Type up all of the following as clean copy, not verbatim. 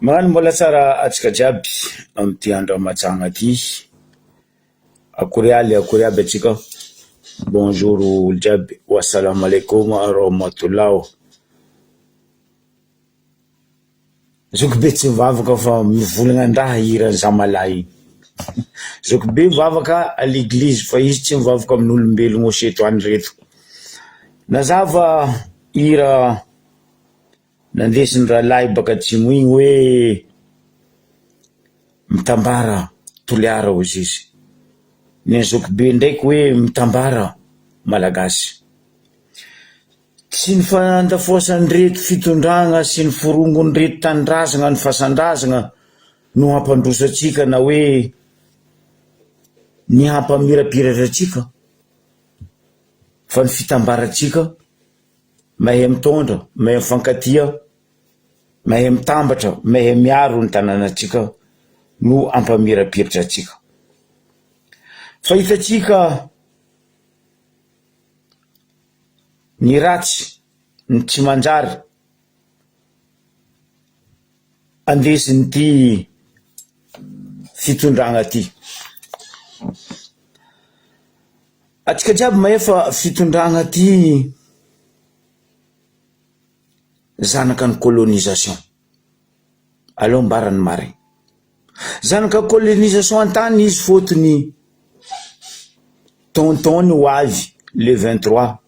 Magnano mbola tsara atsika jiaby amty andro matsagna ty. Akory aby atsika. Bonjour olo jiaby. Wassalamu alaikum warahmatullah. Zoko be tsy mivavaka fa mivolagna andraha hira zamalay. Zoko be mivavaka à l'église fa izy tsy mivavaka amin'olombelogno oseto any reto. Nazava hira nandesin ralahy baka atsimo igny hoe mitambara toliara ozy izy. Ny zoko be ndraiky hoe mitambara malagasy. Tsy ny fandafoasany reto fitondragna sy ny forongony reto tanindrazagna ny fasandrazagna no hampandrosatsika na hoe ny hampamirapiratra atsika fa ny fitambaratsika mahay mitondra, mahay mifankatia, mahay mitambatra, mahay miaro ny tanànatsika no hampamirapiratra atsika. Fa hitatsika ny ratsy, ny tsy manjary andesin ty fitondragna ty. Atsika jiaby maefa fitondragna ty zanaka ny colonisation. Aleo mbarany marigny. Zanaka colonisation antany izy fotony tonton ho avy le 23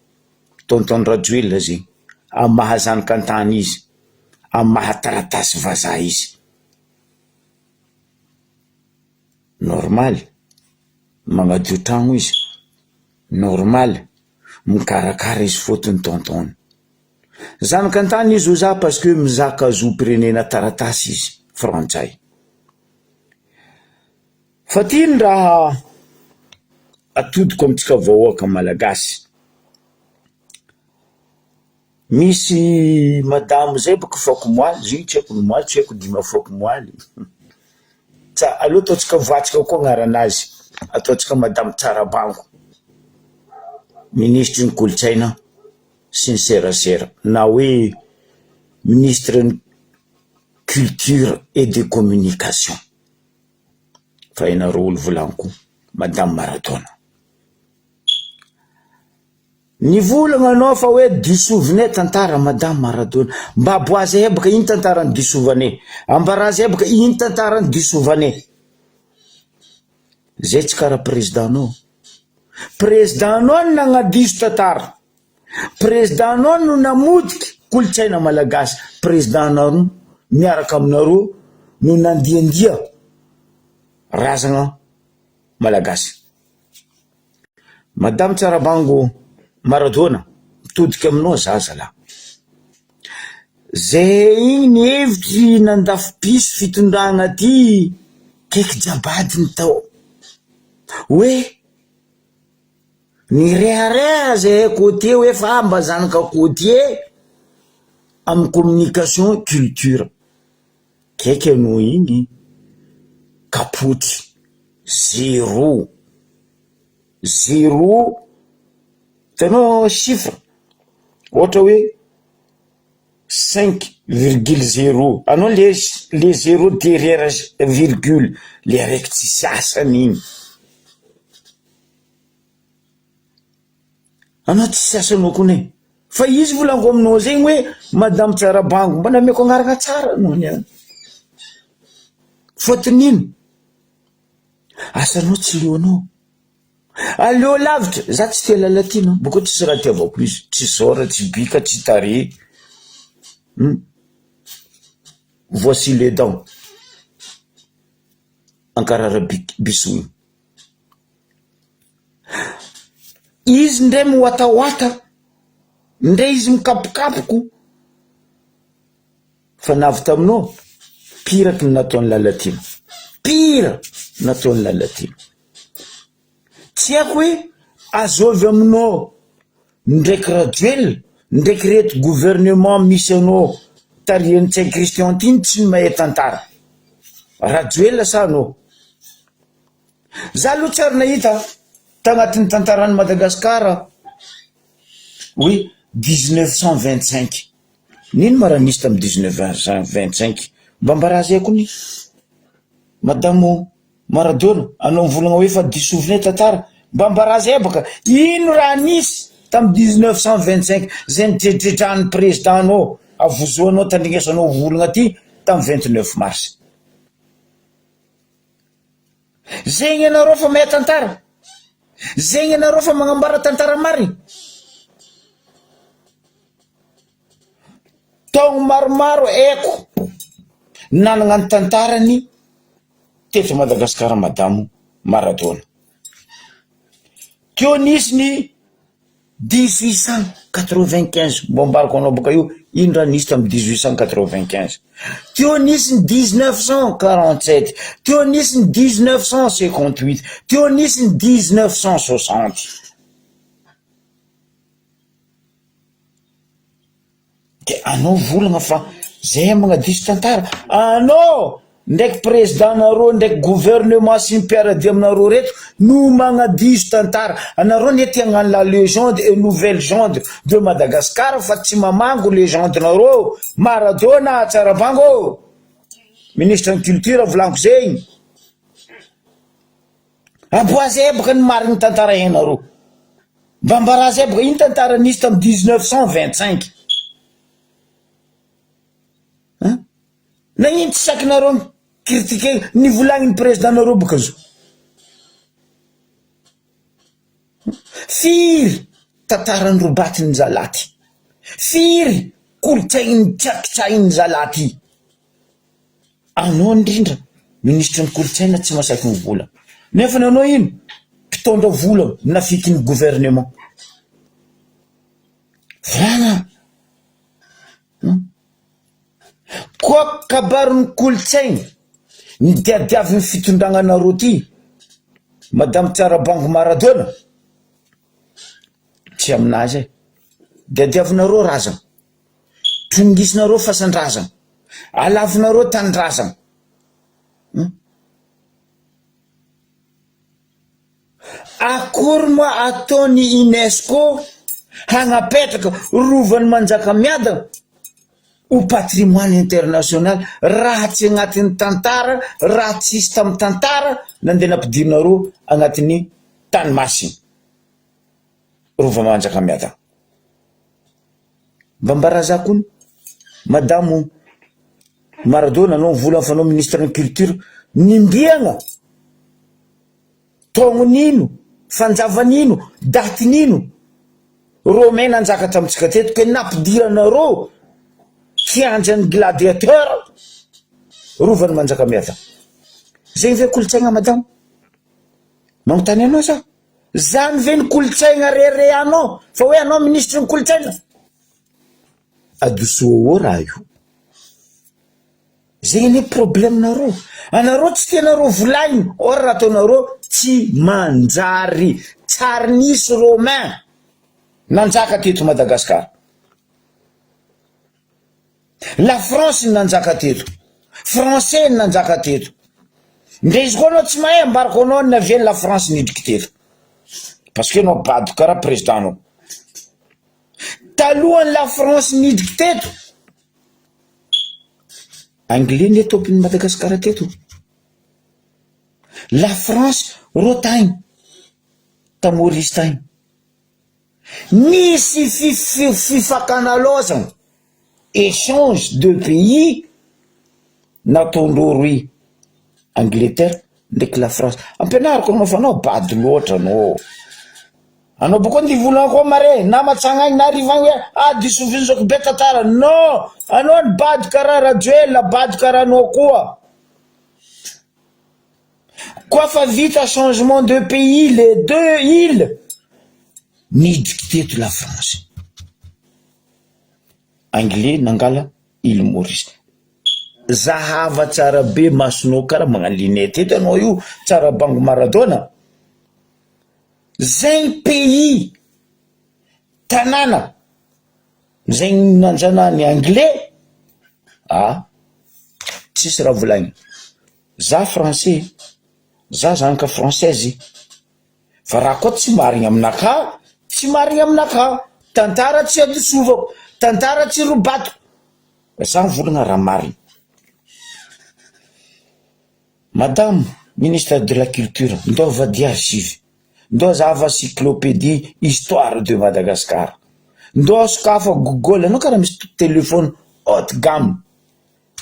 tonton Rajoelina zegny amin'ny maha zanaka antany izy, amin'ny maha taratasy vazaha izy. Normal magnadio tragno izy, normal mikarakara izy fotony tonton. Zanaka antany izy ho za parce que mizaka zo pirenena taratasy izy frantsay. Fa ty ny raha atodiko amitsika vahoaka malagasy. Misy madamo zay baka fako moaly, ziny tsy haiko moaly, tsy haiko dima fako moaly. Aleo ataotsika voatsika koa agnaranazy, ataotsika madame Tsarabango, ministre ny kolotsaina sy ny serasera, na hoe ministre ny culture et de communication. Fa hainareo olo volaniko, madame Maradona. Nivolagna anao fa hoe disouvenez tantara madame Maradona. Mba boazy hebaka iny tantara ny disouvenez. Ambarazy hebaka iny tantara ny disouvenez. Zay tsy kara présidentanao. Présidentanao no nagnadiso tantara. Présidentanao no namodiky kolotsaina malagasy. Présidentanao miaraka aminareo no nandiandia razagna malagasy. Madame Tsarabango Maradona, mitodika aminao zaza la. Zay igny ny hevitry nandafo-piso fitondragna ty kaiky jabady ny tao. Hoe ny rehareha zay côté hoe fa mba zanaka côté amin'ny communication culture. Kaiky anao igny kapotry zéro. Tanao chiffre ohatra hoe 5,0. Anao le zéro derrière virgule le araiky tsy siasany igny. Anao tsy siasanao kone. Fa izy volango aminao zegny hoe madame Tsarabango, mba nameko agnarana tsara anao niany. Fotony ino? Asanao tsy leo anao. Aleo lavitra, za tsy tia lalatina, boko tsy raha tiavako izy, tsy sora, tsy bika, tsy tare. Voici les dents. Ankarara bisoy. Izy ndray miwatawata, ndray izy mikapokapoko. Fa navy taminao, piraky nataony lalatina. Pira nataony lalatina. Tsy haiko hoe azovy aminao ndraiky Rajoelina, ndraiky reto gouvernement misy anao tarihan'ny Saint Christian tiny tsy mahay tantara. Rajoelina sa anao? Za aloha tsy ary nahita tagnatin'ny tantaran'i Madagasikara hoe 1925. Nino mara nisy tamin'ny 1925? Bambaraza kony madamo Maradona anao volagna hoe fa dissouvene tantara bambaraza baka ino raha nisy tam 1925 zay nitretrehtrany président anao avozoanao tandringesanao volagna ty tam 29 mars zegny anareo fa mahay tantara zegny anareo fa magnambara tantara mariny taogno maromaro eko nanagna ny tantarany teto Madagasikara madamo Maradona teo nisy ny 1895 bombariko anao boka io ino raha nisy tam 1895 teo nisy ny 1947 teo nisy ny 1958 teo nisy ny 1960 de anao volagna fa zay magnadiso tantara anao ndraiky président nareo ndraiky gouvernement sy mpiaradia aminareo reto no magnadiso tantara anareo nety hagnano la légende et nouvelle gendre de Madagascar fa tsy mamango légende nareo Maradona Tsarabango ministre de culture volaniko zegny aboazay baka ny mariny tantara hainareo bambaraza baka iny tantara nisy tam 1925 nagnino tsy sakinareo critiquer ny volagniny président nareo baka zo firy tantarany robatiny zalaty firy kolotsainy tsakitsainy zalaty anao indrindra ministre ny kolotsaina tsy masaky ny vola nefa nanao ino mpitondra vola nafikiny gouvernement vrana koa kabarony kolotsainy ny diadiavy ny fitondragnanareo ty madame Tsarabango Maradona tsy aminazy diadiavinareo razana tongisinareo fasan-drazana alavinareo tany-drazana akory moa ataony UNESCO hagnapetraka rovan'ny Manjakamiadana au patrimoine international raha tsy agnatin'ny tantara raha tsy isy tamin'ny tantara nandeha nampidirinareo agnatin'ny tany masiny rova Manjakamiadana bambaraza kony madamo Maradona anao vola fanao ministre de culture nimbiagna taognonino fanjavanino datinino romain nanjaka tamitsika teto ke nampidiranareo kianjany gladiateur rovany Manjakamiadana zegny ve kolotsaigna madamo magnontany anao sa zany ve ny kolotsaigna rere anao fa hoe anao ministre ny kolotsaigna adosoa raha io zegny ne problème nareo anareo tsy tianareo volaigny or raha ataonareo tsy manjary tsary nisy romain nanjaka teto Madagasikara la France nanjaka teto français nanjaka teto ndre izy koa anao tsy mahay ambarako anao naviany la France nidriky teto parce que anao bado karaha président anao talohany la France nidriky teto anglais ne tompony Madagasikara teto la France rotagny ta Maurice tagny nisy fifakanalozana échange de pays nataondreo roy Angleterre ndraiky la France ampianariko anao fa anao bady loatra anao boko ny volagna koa mare na matsagnainy na rivagny hoe disovinizako be tantara non anao ny bady karaha Rajoel bady karaha anao koa fa vita changement de pays les deux îles nidriky teto la France anglais nangala île Maurice zahava tsara be masonao karaha magnano linety eto anao io Tsarabango Maradona zegny pays tanàna zegny nanjanany anglais tsisy raha volagny za français za zanaka française fa raha koa tsy marigny aminaka tsy marigny aminaka tantara tsy adosovako tantara tsy robatiko za volagna raha marigny Madame ministre de la culture, ndova dia archive, ndo zava encyclopédie histoire de Madagascar, ndo sokafa Google anao karaha misy téléphone haute gamme,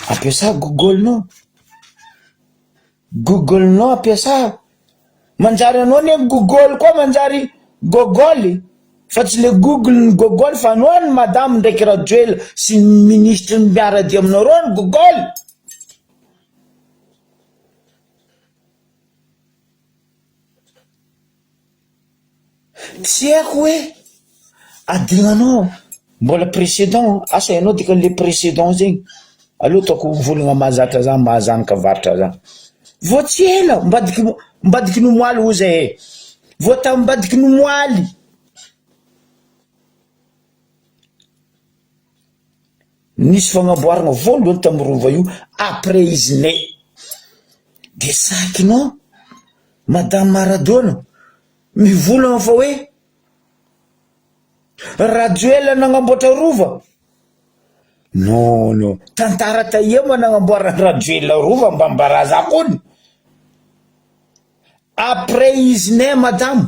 ampiasa Google no ampiasa, manjary anao ne Google koa manjary Google, fa tsy le Google fa anao ny madame ndraiky Rajoelina sy ministre miarady aminareo ny Google. Tsy haiko hoe adignanao mbola précédent, asa ianao dika le précédent zegny, aleo taoko volagna mahazatra za mahazanaka varitra za, vo tsy ela mbadiky nomoaly ozy vo tambadiky nomoaly. Nisy fagnamboarana voalohany tamin'ny rova io après izy ne de sakinao madame Maradona mivolagna fa hoe Rajoelina nagnamboatra rova. Non, tantara taema nagnamboara Rajoelina rova mba mbaraza kony. Après izy ne madame,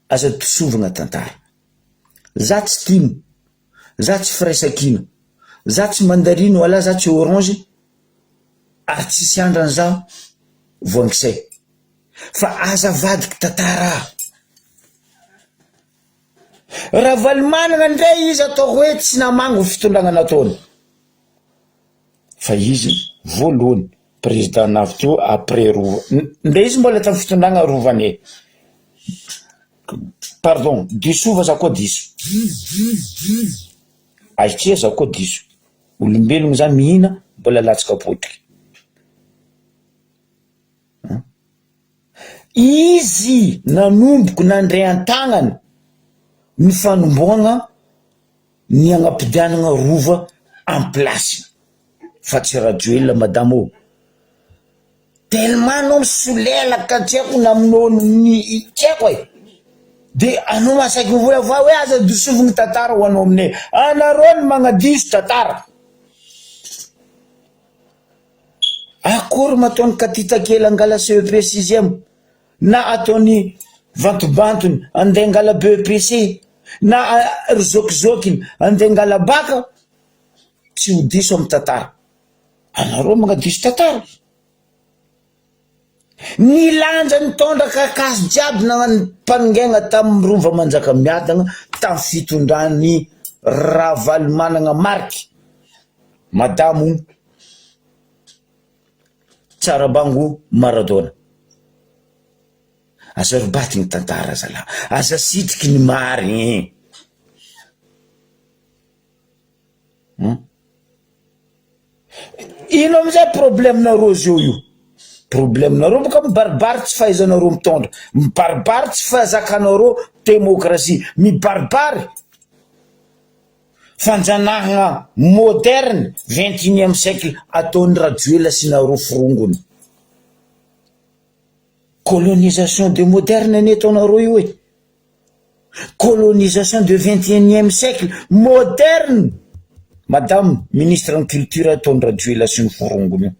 aza tosovagna tantara. Za tsy tino, za tsy firaisankina, za tsy mandarino wala za tsy orange, ary tsisy andrany za voangisay. Fa aza vadiky tantara. Raha valimanana ndray izy atao hoe tsy namango fitondrana nataony. Fa izy voalohany président navy teo après rova. Ndray izy mbola tamin'ny fitondrana rovane. Pardon, disova za koa diso. Aitsia za koa diso. Olombelogno za mihina mbola latsaka potiky. Izy nanomboko nandray an-tagnany ny fanomboagna ny agnapidianana rova en place. Fa tsy Rajoelina madame o. Tellement anao misolelaka tsy haiko naminao ny tsy haiko e. De anao masaiky mivola va hoe aza disovigny tantara ho anao aminay. Anareo ny magnadiso tantara. Akory mataony katita kely angala CEP 6e na ataony vantobantony andeha angala BEPC na rizokizokiny andeha angala baka, tsy ho diso amin'ny tantara. Anareo magnadiso tantara. Ny lanja nitondra kakazo jiaby nagnano mpaningana tamin'ny rova Manjakamiadana tamin'ny fitondrany Ravalomanana Marky, madamo Tsarabango Maradona. Aza robaty ny tantara zala, aza sitriky ny marigny. Ino amizay problème nareo zio io? Problème nareo boka mibaribaritsy fahaizanareo mitondra, mibaribaritsy fahazakanareo démocratie, mibaribary fanjanahana moderne 21e siècle ataony Rajoelina sy nareo firongony. Colonisation de moderne ne ataonareo io e. Colonisation de 21e siècle moderne. Madame ministre en culture ataony Rajoelina sy ny firongony.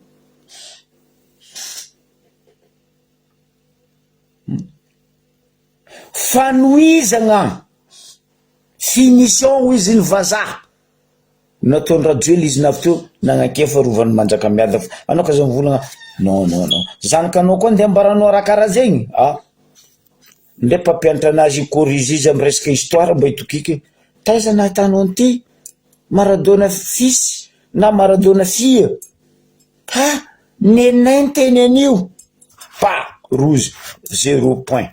Fanoizagna finition ho izy ny vazaha nataony Rajoelina izy navy teo nagnakefa rovan'ny Manjakamiadana. Anao ka zany volagna non, zanakanao koa ndeha ambaranao raha karaha zegny. Ndray mpampianatra anazy corrige izy amin'ny resaka histoire mba hitokiky. Taiza nahitanao an'ity Maradona fils na Maradona fille? Nenay teny an'io. Pa rouge 0 point.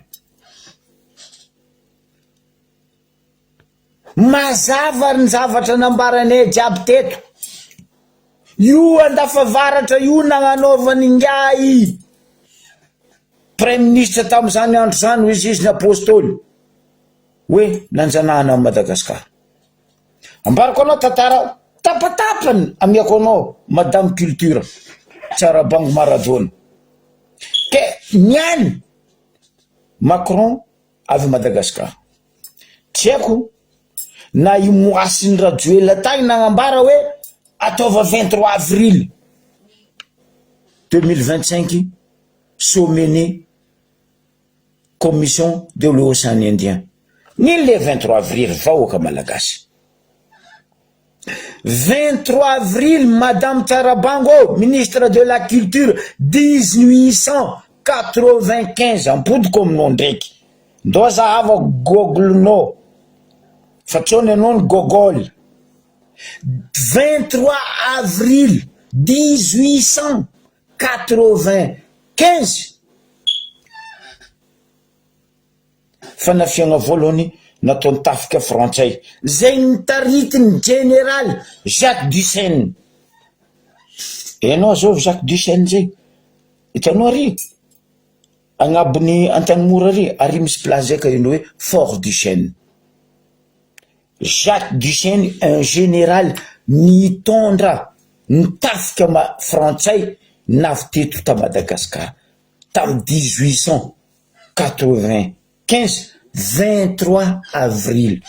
Mazava ny zavatra nambaranay jiaby teto. Io andafavaratra io nagnanaovany ngay Premier ministre tamin'izany andro zany hoe izy ny apôstôly hoe nanjanahana Madagasikara. Ambarako anao tantara tapatapany amiako anao madame culture Tsarabango Maradona. Ke niany Macron avy Madagasikara. Tsy haiko na io moasiny Rajoelina tagny nagnambara hoe ataova 23 avril. 2025 sommet commission de l'océan Indien. Ni le 23 avril, vaoaka malagasy. 23 avril, Madame Tarabango, ministre de la Culture, 1895, ampodiko aminao ndraiky. Ndao zahava gogolinao. Fatsony anao gogol. 23 avril 1895. Fanafiagna voalohany nataony tafika frantsay. Zay nitaritiny général Jacques Duchesne. Enao zao Jacques Duchesne zay. Hitanao ary agnabony Antanimora ary misy place zay ka ino hoe Fort Duchesne. Jacques Duchesne, un général nitondra nitafika frantsay navy teto ta Madagascar tam 1895 23 avril.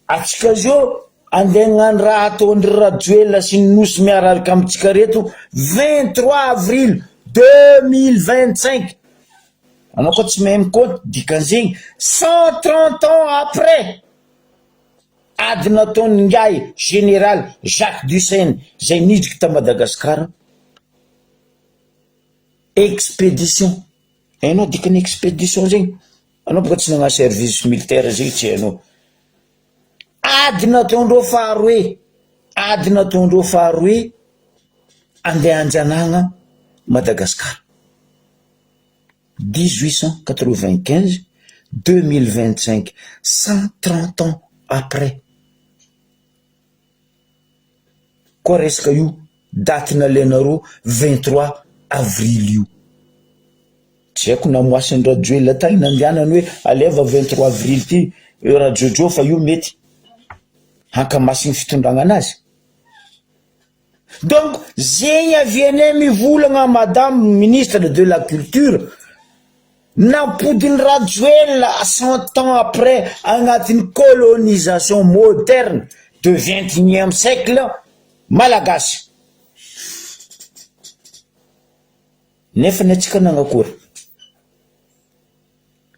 Atsika zao andeha hagnano raha ataondry Rajoelina sy ny nosy miaraka amitsika reto 23 avril 2025. Anao koa tsy mahay mikompte dikan'izegny 130 ans après ady nataony ngay général Jacques Duchesne zay nidriky ta Madagascar. Expédition. Hainao dikany expédition zegny? Anao boka tsy nagnano service militaire zegny tsy hainao. Ady nataondreo faharoe andeha anjanagna Madagascar. 1895 2025, 130 ans après. Koa resaka io date nalainareo 23 avril io. Tsy haiko namoasin'ny Rajoelina tagny nandianany hoe aleva 23 avril ty Rajojo fa io mety hankamasigny fitondragna anazy. Donc zegny avianay mivolagna Madame ministre de la Culture nampodiny Rajoelina 100 ans après agnatin'ny colonisation moderne de 21e siècle malagasy. Nefa natsika nagnakory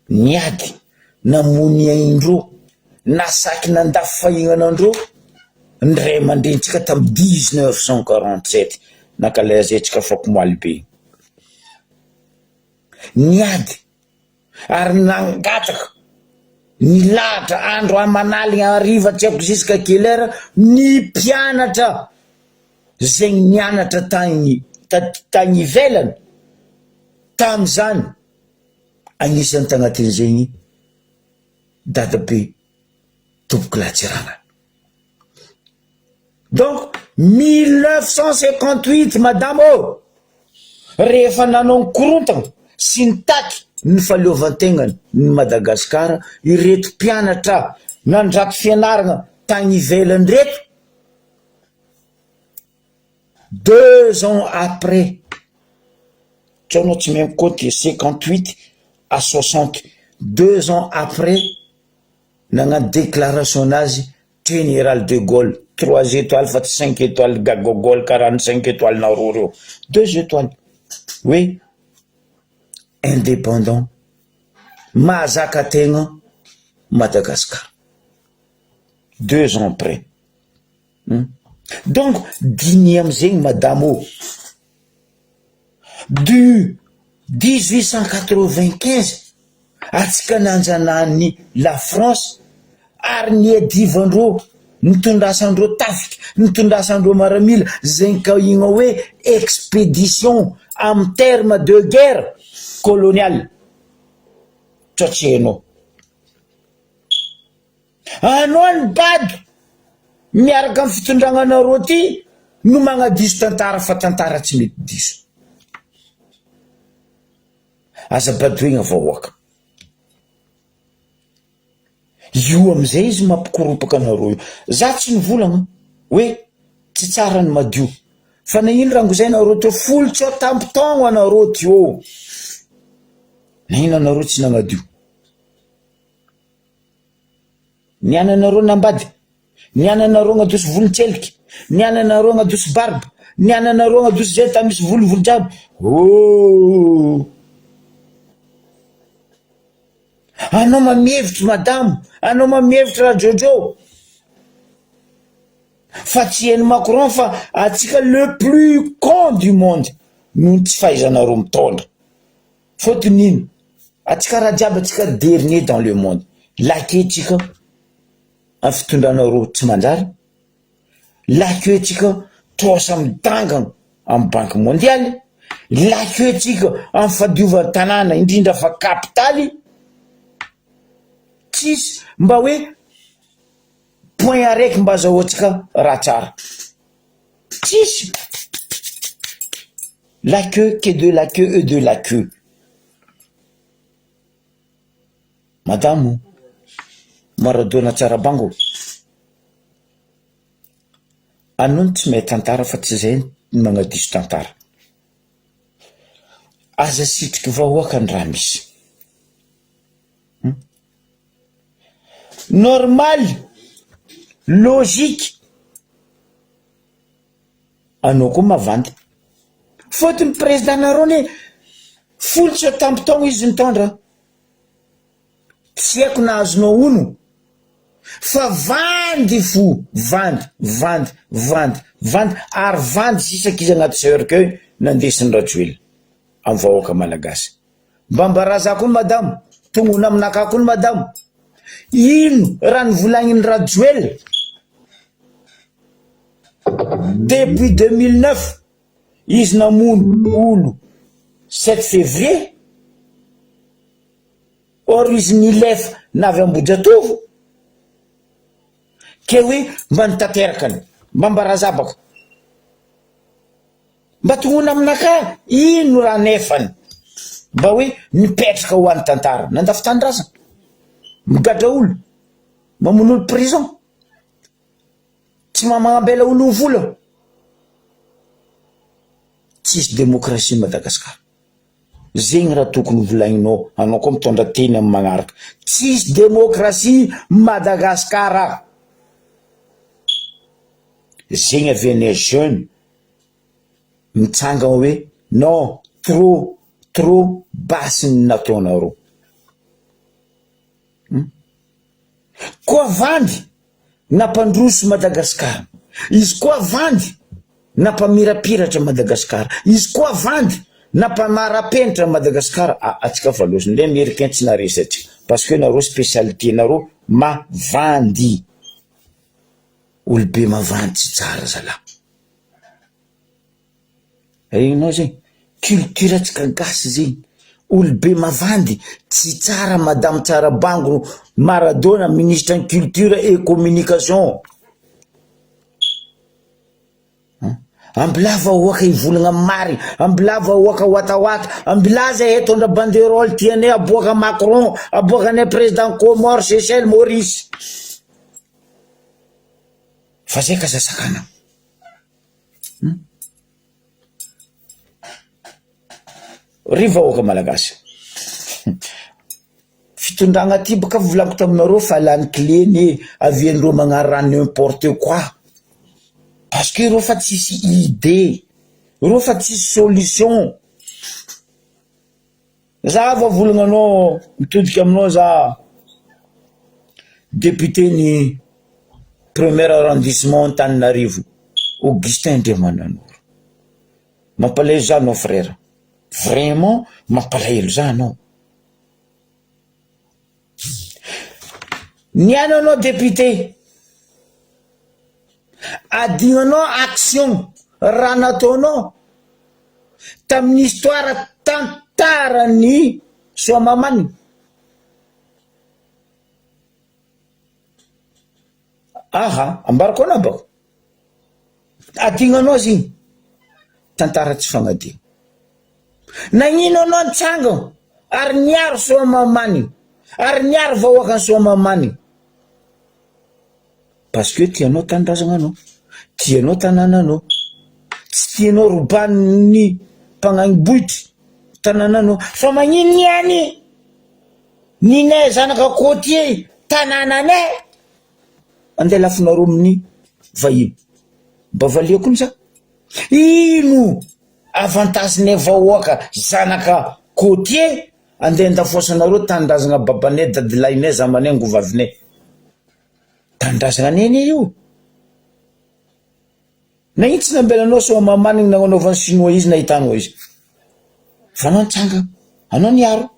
niady namony aindreo nasaky nandafy fahignanandreo ndray mandrentsika tam 1947 nakalazetsika fakomaly be niady ary nangataka nilatra andro amanaly ariva tsy haiko jusqu'à quelle heure ny mpianatra zegny nianatra tagny ivelany tam'izany agnisan'ny tagnatin' zegny dadabe Toboky Latsirana. Donc 1958 madame rehefa nanao korontagna sy nitaky ny faleovantegnany ny Madagasikara ireto mpianatra nandrato fianaragna tagny ivelany reto 2 ans après. Tsaonao tsy même côté 58 à 60, 2 ans après nagnano déclaration nazy général de Gaulle 3 étoiles fa 5 étoiles Gagogol 45 étoiles nareo 2 étoiles. Oui, indépendant mahazaka tegna Madagascar 2 ans après. Donc diny amizegny madame du 1895 atsika nanjanany la France ary niadivandreo nitondrasandreo tafika nitondrasandreo maramila zegny ka igna hoe expédition en terme de guerre coloniale. Tsatsianao anao ny bady miaraka amin'ny fitondragnanareo ty no magnadiso tantara fa tantara tsy mety diso. Aza badoigna vahoaka io amizay izy mampikorotaka anareo io. Za tsy nivolagna hoe tsy tsara ny madio fa na ino rango zay nareo teo folo tsy tampotagno anareo teo na ino anareo tsy nagnadio niananareo nambady niananareo gnadosy volontseliky Ny ananareo agnadoso barbe, ny ananareo agnadoso zay ta misy volovolo jiaby. Oh, anao mamihevitra madame, anao mamihevitra Jojo. Fa tsy hainy Macron fa atsika le plus con du monde no tsy fahaizanareo mitondra. Fotony ino? Atsika raha jiaby atsika dernier dans le monde. Laketsika amin'ny fitondranareo tsy manjary. Laketsika tosa midangana amin'ny banque mondiale. Laketsika amin'ny fadiova tanàna indrindra fa kapitaly. Tsisy mba hoe point araiky mba azahoantsika raha tsara. Tsisy. La queue, que de la queue et de la queue. Madame Maradona Tsarabango, anao tsy mahay tantara fa tsy zay ny magnadiso tantara. Aza sitriky vahoaka ny raha misy. Normal, logique. Anao koa mavandy. Fotony président nareo ne folo tsy tampon-taogno izy mitondra. Tsy haiko na azonao ono fa vandy fo, vandy ary vandy sisaky izy agnaty cercueil nandesiny Rajoelina amin'ny vahoaka malagasy. Mba mbarazako koa madame, tongona aminaka koa madame, ino raha nivolagnin'ny Rajoelina depuis 2009 izy namono olo 7 février. Or izy nilefa navy Ambohijatovo ke hoe mba nitaterakany, mba mbarazabaka, mba tongona aminaka ino raha nefany mba hoe mipetraka ho an'ny tantara. Nandafy tanindrazana, migadra olo, mamono olo prison, tsy magnambela olo vola. Tsisy démocratie Madagasikara. Zegny raha tokony volagninao, anao koa mitondra teny amin'ny magnaraka. Tsisy démocratie Madagasikara. Zegny avianay jeune mitsanga hoe non, trop basy ny nataonareo. Koa vandy nampandroso Madagasikara, izy koa vandy nampamirapiratra Madagasikara, izy koa vandy nampamarapenitra Madagasikara. Atsika fa loatra le américain tsy naresatry parce que nareo spécialité nareo mavandy. Olobe mavandy tsy tsara zala. Regnao zegny culture atsika gasy zegny. Olobe mavandy tsy tsara. Madame Tsarabango Maradona, ministre en culture et communication. Ambilava oaka ivolagna mary, ambilava oaka watawata, ambilaza etondra banderole tianay aboaka Macron, aboaka anay président Comore, Seychelles, Maurice. Fa zay ka zasakana. Riva oaka malagasy. Fitondragna ty baka volako taminareo fa lany clé aviandreo magnarana n'importe quoi. Parce que reo fa tsisy idée, reo fa tsisy solution. Za va volagnanao mitodika aminao za député ni premier arrondissement Antananarivo, Augustin Andriamananoro. Mampalahelo za anao frère, vraiment mampalahelo za anao. Niananao député, adignanao action raha nataonao tamin'ny histoire tantarany Soamamany. Aha, ambarako anao bako. Adignanao ziny tantara tsy fagnadigna. Nagnino anao nitsanga ary niaro Soamamany, ary niaro vahoaka Soamamany. Parce que tianao tanindrazana anao, tianao tanànanao, tsy tianao roban'ny mpagnanibohitra tanànanao. Fa magnino niany ninay zanaka côtier tanànanay andeha lafinareo amin'ny vahiny. bavaliako ny za ino avantagenay vahoaka zanaka côtier andeha ndafosanareo tandrazana babanay dadilahinay zamanay ngovavinay tandrazana neny io na itsy nambelanao so mamanigny nagnanovany chinois izy na hitanao izy fa anao nitsanga anao niaro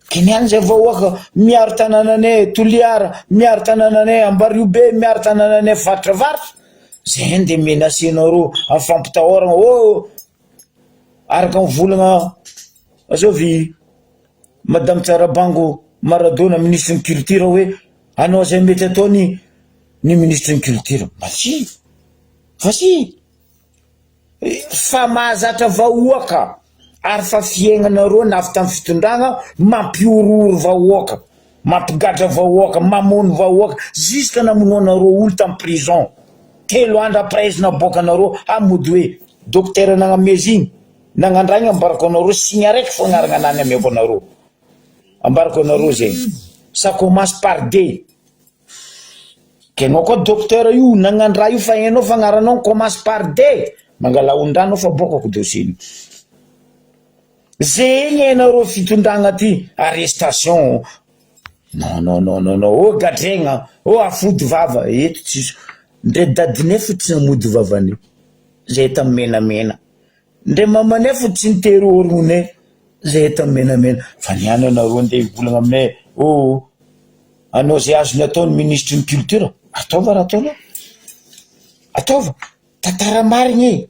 keniany zay vahoaka miaro tanananay Toliara miaro tanananay Ambariobe miaro tanananay Vatravaratra zay de menacenareo afampitahorana araka ny volagna azovy madame Tsarabango Maradona ministre ny culture hoe anao zay mety atao ny ministre ny culture fa si fa mahazatra vahoaka ary fa fiaignanareo navy tamin'ny fitondragna mampiororo vahoaka mampigadra vahoaka mamono vahoaka jusqu'à namonoanareo olo tamin'ny prison telo andro apraizina boakanareo amody hoe docteur nagnamezigny nagnandragny ambarako anareo signy araiky fo agnarana anany ameko anareo ambarako anareo zegny ça commence par D ke anao koa docteur io nagnandra io fa hainao fa agnaranao commence par D mangala ondranao fa bokako dossier zegny hainareo fitondragna ty arrestation non gadregna afody vava eto tsisy ndre dadinay fo tsy namody vavany zay ta menamena ndre mamanay fo tsy nitery orognonay zay ta menamena fa niany anareo andeha hivolagna aminay anao zay azony ataony ministre ny culture ataova raha ataonao ataova tantara marigny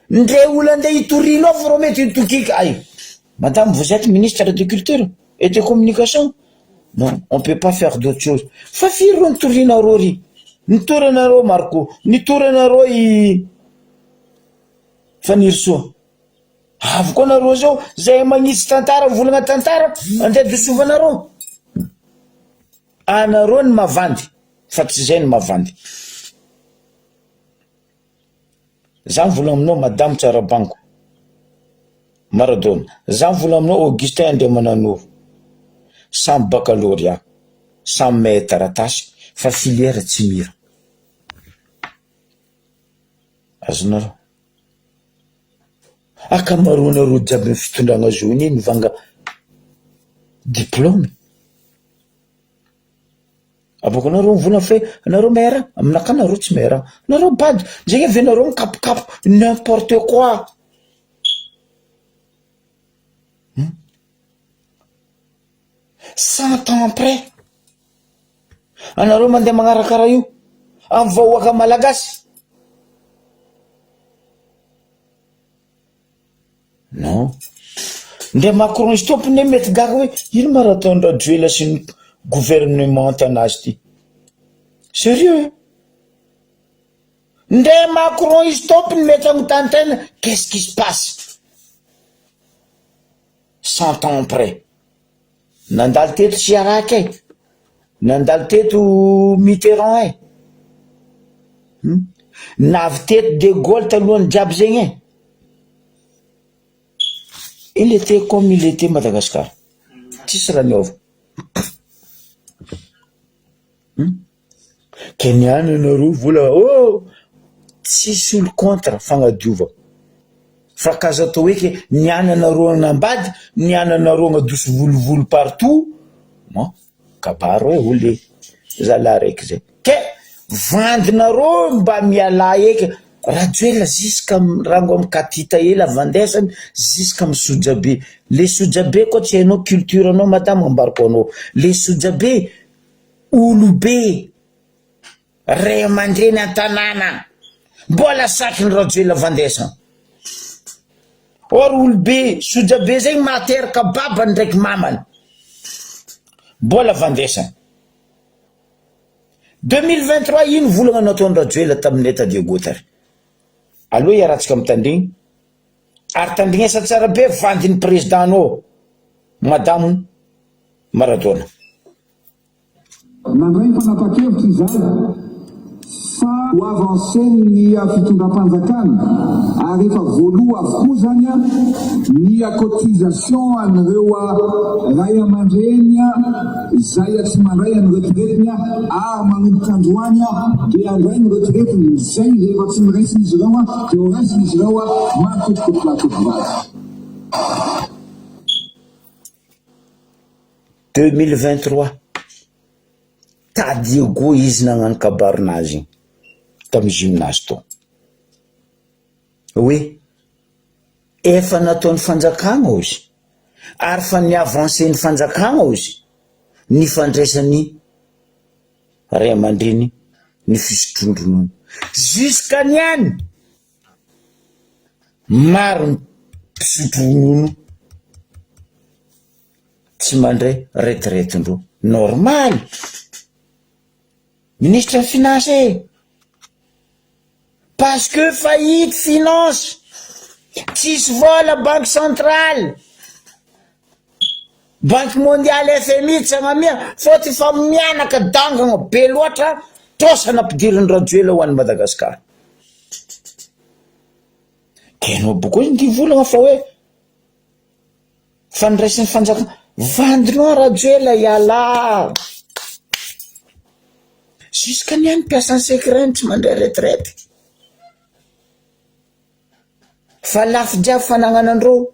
ndre olo andeha hitorinao fa ro mety hitokika ay madame vous êtes ministre de culture et de communication non on peut pas faire d'autre chose fa firy ro nitorinareo ry nitoranareo Marco nitoranareo i fanirisoa avy koa nareo zao zay magnitsy tantara volagna tantara andeha dosovanareo anareo ny mavandy fa tsy zay ny mavandy za mivolagna aminao madame Tsarabango Maradona za mivolagna aminao Augustin Andriamananoro samy baccalauréat samy mahay taratasy fa filière tsy mira azonareo akamaroanareo jiaby ny fitondragna zony mivanga diplôme aboko anareo mivolagna fa anareo maira aminaka anareo tsy maira anareo bady zegny avy anareo mikapokapo n'importe quoi 100 ans après anareo mandeha magnarakara io amin'ny vahoaka malagasy non ndre Macron izy tompony mety gaga hoe ino maratonda Joela sy ny gouvernement anazy ty sérieux ndre Macron izy tompony mety agnotanitena qu'est-ce qui se passe 100 ans après nandalo teto Chirac nandalo teto Mitterrand navy teto De Gaulle talohany jiaby zegny il était comme il était Madagascar tsisy raha niova keniany anareo vola tsisy olo contre fagnadiova fa kaza atao hoe niany anareo anambady niany anareo agnadoso volovolo partout non kabaro ole zala raiky zay ke vandinareo mba miala eky rajoela jusqu'à rango amy katita ela vandesany jusqu'à amy sojabe le sojabe koa tsy hainao culture anao madame ambariko anao le sojabe olo be ray aman-dreny an-tanàna mbola saky ny rajoela vandesana or olo be sojabe zegny mahateraka babany ndraiky mamany mbola vandesana 2023 ino volagna nataony rajoela tamin'ny Tadie Gotary aloha iaratsika mitandrigny ary tandrignesa tsara be vandiny président anao madame Maradona nandray fanapakevitra izay ho avanceny fitondram-panjakana ary efa voaloha avokoa zany ny cotisation an'ireo ray aman-dreny zay tsy mandray any retraiteny ary manomboka androany dia andray ny retraiteny zay rehefa tsy miraisiny izy ireo dia ho raisiny izy ireo makotokotolatobolazy 2023 tady go izy nagnano kabarinazy tamin'ny gymnase to hoe efa nataony fanjakagna ozy ary fa ny avanceny fanjakagna ozy ny fandraisany ray aman-dreny ny fisotrondronono jusqu'à niany maro ny mpisotro-ronono tsy mandray retraitendreo normal ministre ny finance parce que faillite finance tsisy vola banque centrale banque mondiale FMI tsy agnamia faty fa mianaka dangana be loatra tosana ampidiriny rajoela ho an'ny Madagasikara kenao boka hoe ny volagna fa hoe fandraisin'ny fanjakana vandinao rajoela iala jusqu'à niany mpiasan'ny secret tsy mandray retraite fa lafo jiaby fanagnanandreo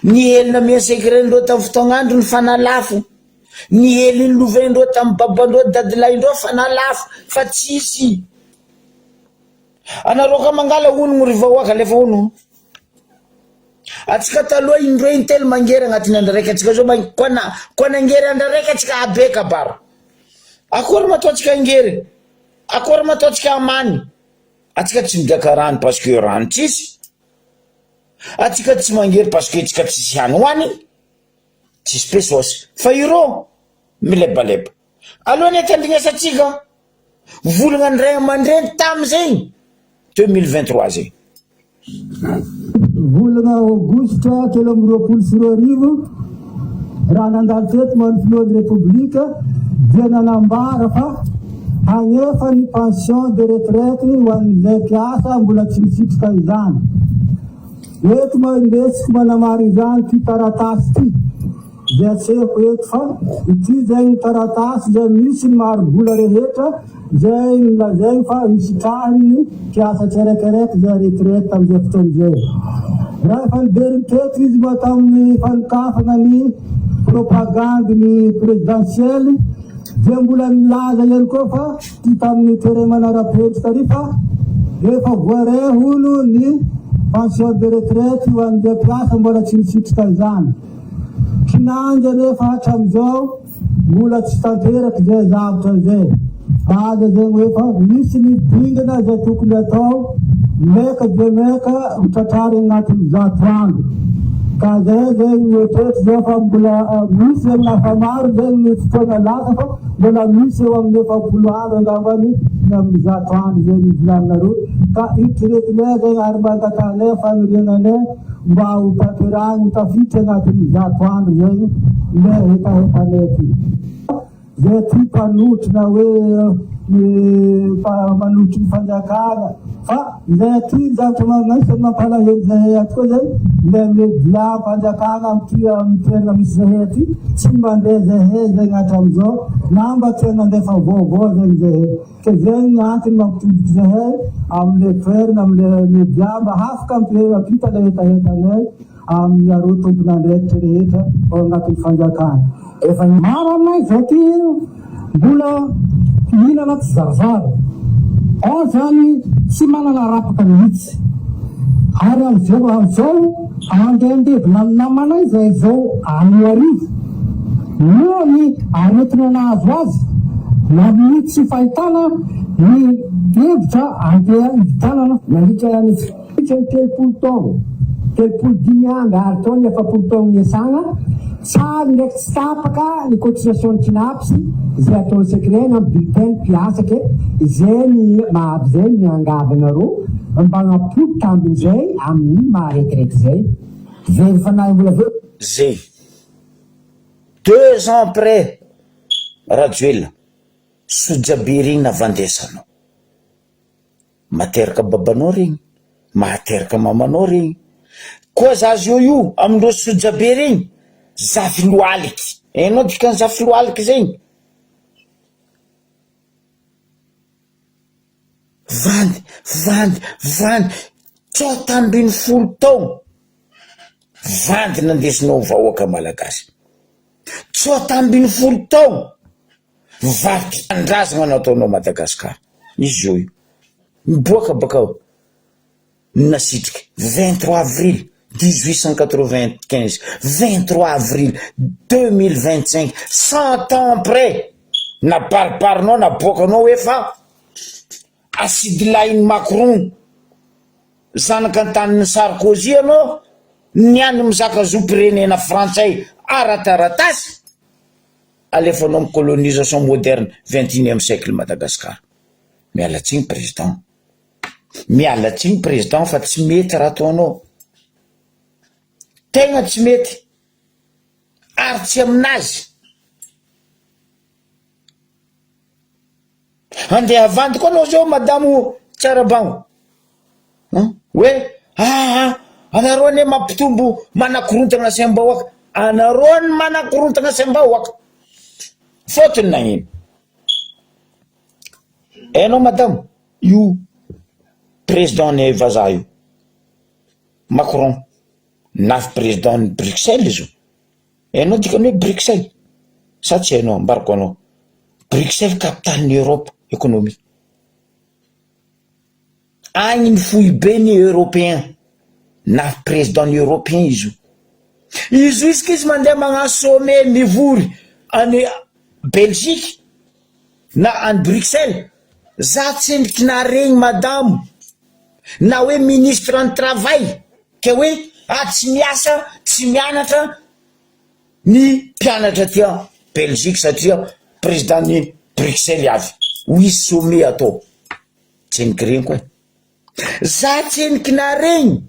ny helina mia secretndreo tamin'ny fotoagnandro ny fanalafo ny heliny lovendreo tamin'ny babandreo dadilaindreo fanalafo fa tsisy anareo ka mangala onogno rivahoaka lefa onogno atsika taloha indroe intelo mangery agnatin'ny andro raiky atsika zao koa nangery andro raiky atsika abeka baro akory mataotsika angery akory mataotsika amany atsika tsy midaka rano parce que rano tsisy atsika tsy mangery parce que tsika tsisy hany hoany tsisy pesosy fa iro milebaleba aloha ny tandrignasatsika volagna ny ray aman-dreny tam'izay 2023 zay volagna aogositra telo amby roapolo sy roa arivo raha nandalo teto man'ny filohan'ny repoblika dia nanambara fa hagnefa ny pension de retraite ho an'izay mpiasa mbola tsy misitrika izany eto mandesiko manamary izany ty taratasy ty zay atsehako eto fa ity zay ny taratasy zay misy ny marobola rehetra zay nylazay fa isitrahany mpiasa tsiraikaraiky zay retraite tamin'izay fotoan'izay raha efa nibery teto izy moa tamin'ny fanokafana ny propagande ny présidentielle dia mbola nilaza ihany koa fa ty tamin'ny tere manara-pentsy tary fa efa voare olo ny pension de retraite ho an'izay mpiasa mbola tsy misitrika izany kinanja nefa hatram'izao mbola tsy tanteraky zay zavatra zay aza zegny hoe fa misy ny dingana zay tokony atao meka dia meka hotratrary agnatin'ny 100 andro ka zay zegny toetra zay fa mbola misy zegny nafa maro zegny ny fotoana lasa fa mbola misy eo amin'ny 90 andro angambany ny amin'ny 100 andro zegny ivolanareo ka itiretinay zegny ary mangatanay faniriananay mba ho tanterahany tafitry agnatin'ny 100 andro zegny le hetahetanay ty zay ty mpanotrina hoe manotry ny fanjakana fa zay ty zavatra magnaisan'ny mampalahelo zahay aty koa zay le media mpanjakana am'tegna misy zahay aty tsy mandeha zahay zegny hatram'izao na mba tegna andefa vaovao zegny zahay ke zegny ny antony mampitomboky zahay am'le toerana am'le media mba afaka ampita le hetahetanay amin'ny aro tompon'andraikitra rehetra ao agnatin'ny fanjakana efa maro aminay zay ty mbola fihinana tsy zarazara ao zany tsy manana rapaka mihitsy ary am'izao andendevina namanay zay zao any arivo no ny aretina nahazo azy na mihitsy fahitana ny hevitra andeha hivitanana nandritra ny telopolo taogno 35 andro ary tao ny 70 taogno niasagna sary ndraiky tsy tapaka ny cotisation ny tsinapsy zay ataony secret na bulletin mpiasa ke zay ny mahavy zay miangavanareo mba hanampody tambin'izay amin'ny maharetirety zay zay fanahy mbola veo zay 2 ans après rajoela sojabe regny navandesanao materaka babanao regny, materaka mamanao regny. Koa zazy io amindreo sojabe regny, zafy loaliky. Hainao dikany zafy loaliky zegny? Vandy tsota ambin'ny 10 taogno vandy nandesinao vahoaka malagasy. Tsota ambin'ny 10 taogno vaky andrazana nataonao Madagasikara. Izy io miboaka bakao nasitrika 23 avril 1895, 23 avril 2025, 100 ans après napariparinao naboakanao efa Assidi Laine Macron zanaka antanin'ny Sarkozy anao niany mizaka zopirenena frantsay arataratasy alefanao amin'ny colonisation moderne 21e siècle Madagasikara. Mialatsiny président fa tsy mety raha ataonao, tegna tsy mety ary tsy aminazy. Andeha avandy koa anao zao madamo Tsarabango hoe anareo ne mampitombo manakorontana Sembahoaka. Anareo ny manakorontana Sembahoaka fotony nagnino. Hainao madamo io président ny vazaha io Macron nafy président ny Bruxelles izy io. Hainao dikany hoe Bruxelles sa tsy hainao? Ambarako anao. Bruxelles capitale Europe économie. Agny ny fohy be ny européen na président ny européen izy io. Izy io izy mandeha magnano sommet mivory any Belgique na any Bruxelles. Za tsy endrikina regny madamo na hoe ministre en travail ke hoe tsy miasa tsy mianatra ny mpianatra tia Belgique satria président ny Bruxelles avy oui sommet atao tsy endriky regny koa. Za tsy endrikina regny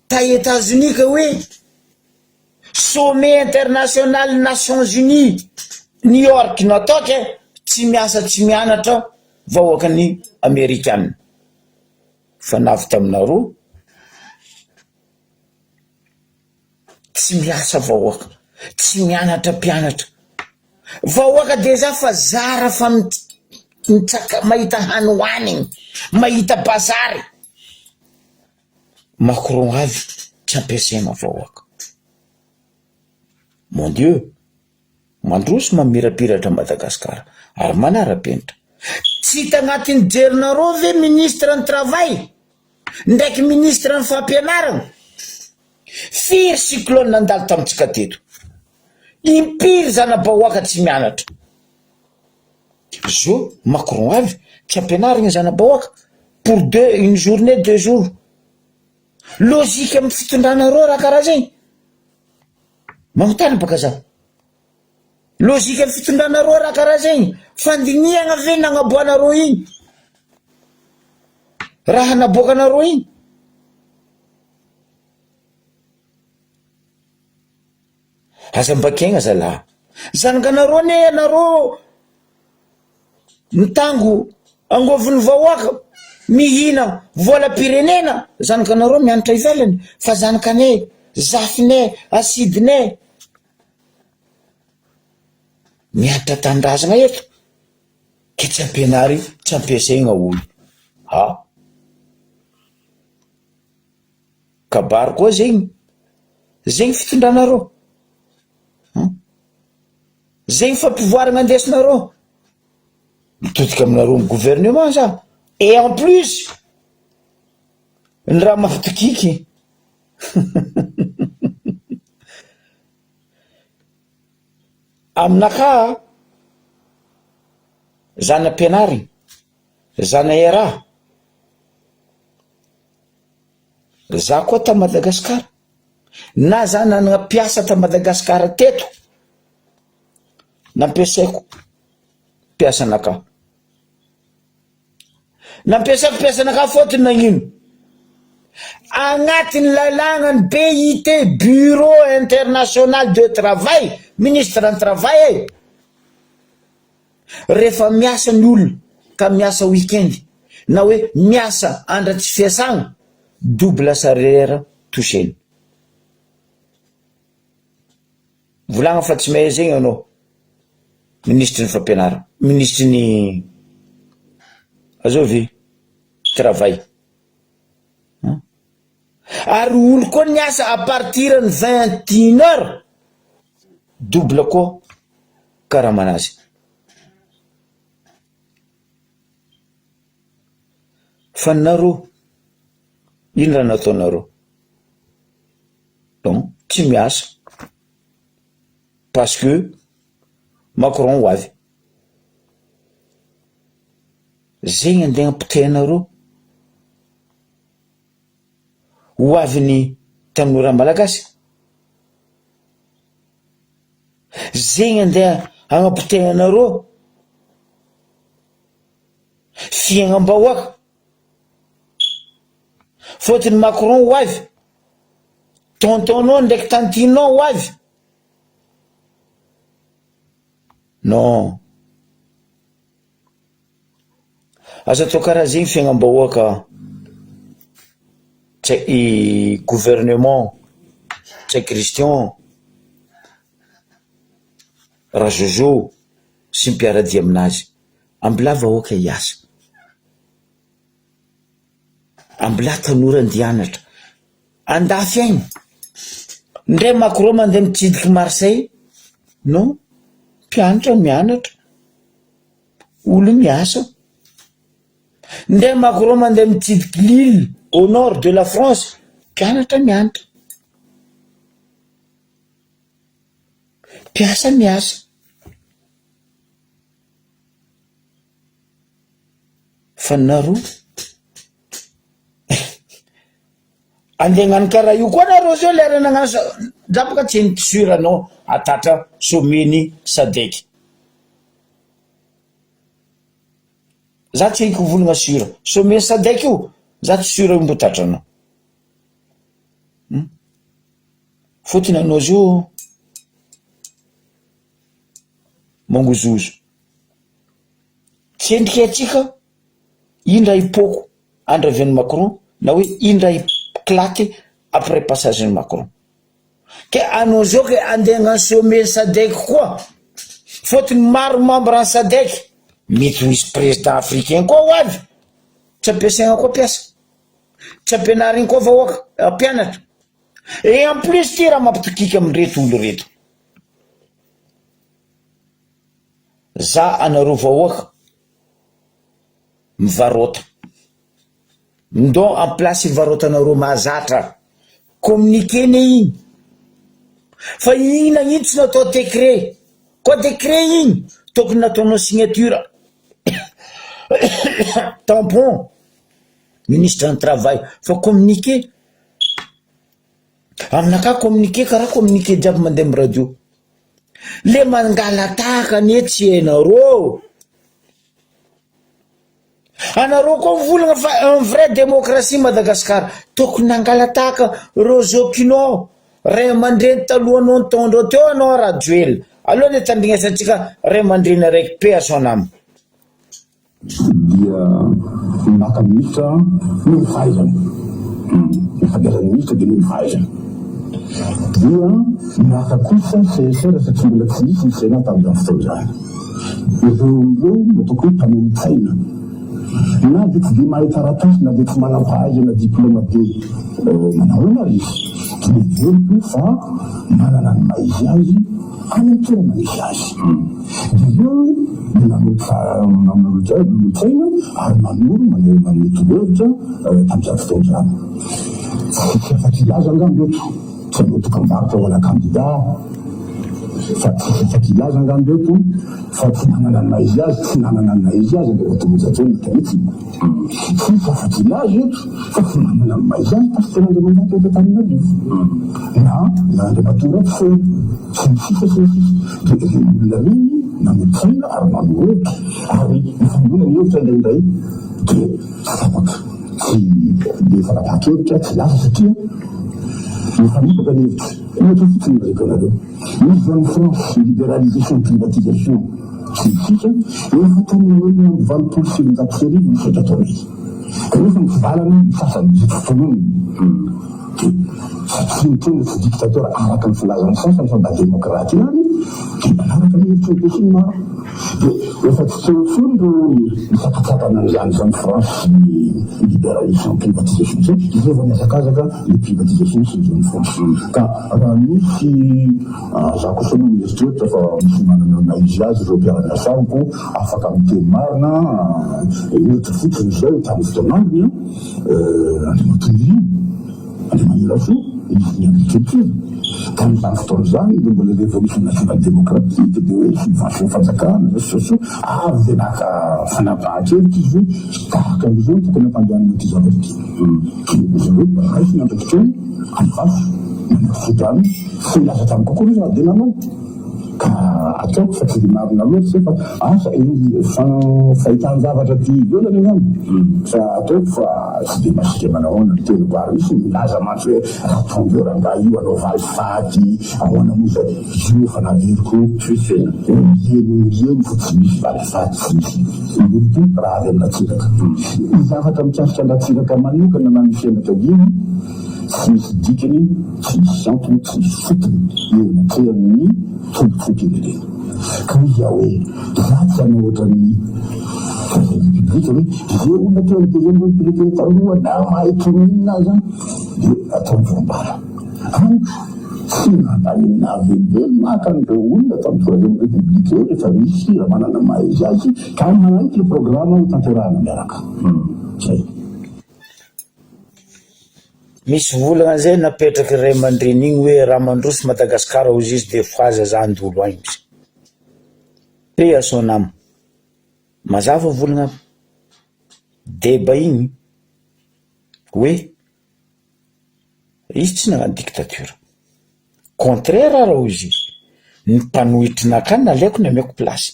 ta États-Unis ke hoe sommet international Nations Unies New York natao ke tsy miasa tsy mianatra vahoaka ny Amerikana. Fa navy taminareo tsy miasa vahoaka tsy mianatra mpianatra vahoaka deja fa zara fa mitsaka mahita hany hoaniny mahita bazary. Macron avy tsy ampiasaina vahoaka. Mon Dieu, mandroso mamirapiratra Madagasikara ary manara-penitra. Tsy hita agnatin'ny jerinareo ve ministre ny travail ndraiky ministre ny fampianarana? Firy cyclone nandalo tamintsika teto, impiry zana-bahoaka tsy mianatra. Zo Macron avy tsy ampianarana zana-bahoaka pour une journée 2 jours. Logika amin'ny fitondranareo raha karaha zegny. Magnotany baka za. Logika amin'ny fitondranareo raha karaha zegny. Fandiniana ve nagnaboanareo igny? Raha naboakanareo igny? Azam-bakegna zalahy. Zanakanareo ne anareo mitango angovin'ny vahoaka mihina volam-pirenena. Zanakanareo mianatra ivelany fa zanakane zafine asidine mianatra tandrazana eto ke tsy ampianary tsy ampiasaigna olo. Kabary koa zegny fitondranareo. Zegny fampivoarana andesinareo mitodika aminareo ny gouvernement za. Et en plus ny raha mafitokiky aminaka zana ampianariny zana era za koa ta Madagasikara na za nanana piasa ta Madagasikara teto nampiasaiko piasanaka piasanaka fotony nagnino agnatin'ny lalàgnany BIT Bureau International de Travail ministre en travail rehefa miasa ny olona ka miasa weekend na hoe miasa andra tsy fiasagna double salaire toucheny. Volagna fa tsy mahay zegny anao, ministre ny fampianarana, ministre ny azovy travail. Ary olo koa niasa à partir ny 21h double koa karaha manazy. Fa nareo ino raha nataonareo? Donc tsy miasa parce que Macron ho avy. Zegny andeha ampitainareo ho avy ny tanora malagasy. Zegny andeha agnapitainareo fiagnam-bahoaka. Fôtiny Macron ho avy, tontonao ndraiky tantinao ho avy. Non, aza atao karaha zegny fiagnam-bahoaka i gouvernement tsy Christian Rajojo sy mpiaradia aminazy. Ambila vahoaka hiasa, ambila tanora andianatra andafy aigny. Ndray Macron mandeha mitsidiky Marseille? Non, mpianatra mianatra, olo miasa. Ndray Macron mandeha mitsidiky Lille au nord de la France? Mpianatra mianatra, mpiasa miasa. Fa nareo andeha hagnano karaha io koa nareo zao lera nagnano drapaka tsy ny tisoranao atatra someny Sadeky. Za tsy haiko volagna sura someny Sadeky io, za tsy sura mbo tatranao. Fôtiny anao zio mangozozo. Tsy endrika atsika indra ipoko andraven'ny Macron na hoe indra iklaty après passage ny Macron. Ke anao zao ke andeha hagnano someny Sadeky koa, fôtiny maro membre ny Sadeky, mety misy président africain koa ho avy. Tsy ampiasaigna koa piasa, tsy ampianarigny koa vahoaka mpianatra. Et en plus ty raha mampitokiky amin'reto olo reto. Za anareo vahoaka mivarota, ndao en place varotanareo mahazatra, communiqué-ne igny. Fa igny na igny tsy natao décret, koa décret igny tokony nataonao signature tampon ministre du travail. Fa communiqué aminaka communiqué karaha communiqué jiaby mandeha amin'ny radio. Le mangalataka ane tsy hainareo. Anareo koa volagna fa un vrai démocratie Madagascar tokony nangalataka Rozokinao ray aman-dreny talohanao nitondra teo anao Rajoelina. Aleo le tandrignesantsika ray aman-dreny araiky pe asonamo. Dia naka ministra no fahaizana, fahaizana ministra dia no fahaizana. Dia naka kosa CSR satria mbola tsy nisy ny Sénat tamin'izany fotoana izany. Ireo no tokony mpanomintsaina na dia tsy dia mahay taratasy na dia tsy manam-pahaizana diplôma be manahona izy. Tsy miveriko fa manana ny maizy azy any an-toerana misy azy. Dia io namonotsaina ary manoro manety hevitra tamin'izany fotoana izany. Tsy afaky ilaza angamba eto, tsy anotoka mivarotra ho ana candidat, fa tsy afaky ilaza angamba eto fa tsy nanana ny maizy azy, tsy nanana ny maizy azy ndia otomozatsony matanitsy. Tsy afaky ilaza eto fa tsy nanana ny maizy azy parce que n'andriamanjaka eto tamin'arivo na andriamatora fo tsy misisa sy misisa. Dia olona reny namontsina ary manorety ary mifanona ny hevitra indraindray dia afaka tsy dia farapaha-kevitra tsy lasa satria mifanipaka ny hevitra. Ohatra fotsiny nireko anareo misy zany France libéralisation privatisation tsy misisa efa tamin'ny hoe 20 sy 20 arivo ny fatra tao izy. Kanefa mivalana ny sasany fotoana satria miteny tsy dictateur araka ny filazany sasany fa mba demokraty ihany dia manaraka ny hevitry maro dia efa tsy tseo foana ireo misapatsapana an'izany zany France ny libéralisme privatisation zay izay vao miazakazaka ny privatisation sy zany France ka raha misy za kosa aloha mieritreritra fa misy manana naizy azy ireo mpiarana samiko afaka miteny marina ohatra fotsiny zay tamin'ny fotoanandrony andriamatoniriny andriamanira fo izy ny agriculture tamin'izany fotoana zany de mbola révolution nationale démocratique de hoe subvention fanjakana zasoso avy de naka fanapahan-kevitra izy hoe tahaka izao tokony ampandehanana ty zavatra ty izy hoe raisy ny andrakitrany anivasy manakifotany sy milaza tamin'ny kokoa izy de nanao ka ataoko fa tsy marina loatra zay fa asa fahitany zavatra ty ivelany zany fa ataoko fa tsy de masika manahoana ny teloboary misy milaza mantsy hoe rapondreo raha nga io anao valy faty ahoana moza io fa naveriko eno fa tsy misy valy faty tsy misy oloty raha avy aminatsiraka ny zavatra mikasika andatsiraka manokana na ny fianakaviany tsy misy dikany tsy misy antony tsy misy fotony eo natrehan'ny tombotsy ireny ka izy aho hoe ratsy anao ohatran'ny publika hoe zay olona teo ny deuxième république taloha na mahaitrominina zany de ataony vombara any tsy nandanina velively maka an'ireo olona tamin'ny troisième république eo rehefa misy raha manana mahaizy azy ka manaity le programme tanterahana miaraka zay. Misy volana zay napetraky Ray aman-dreny igny hoe raha mandroso Madagasikara aux juges de foi zazandolo agny misy paix à son âme mazava volana débat igny hoe izy tsy nagnano dictature contraire raha aux juges ny mpanohitrinakany nalaiko ny ameko plasy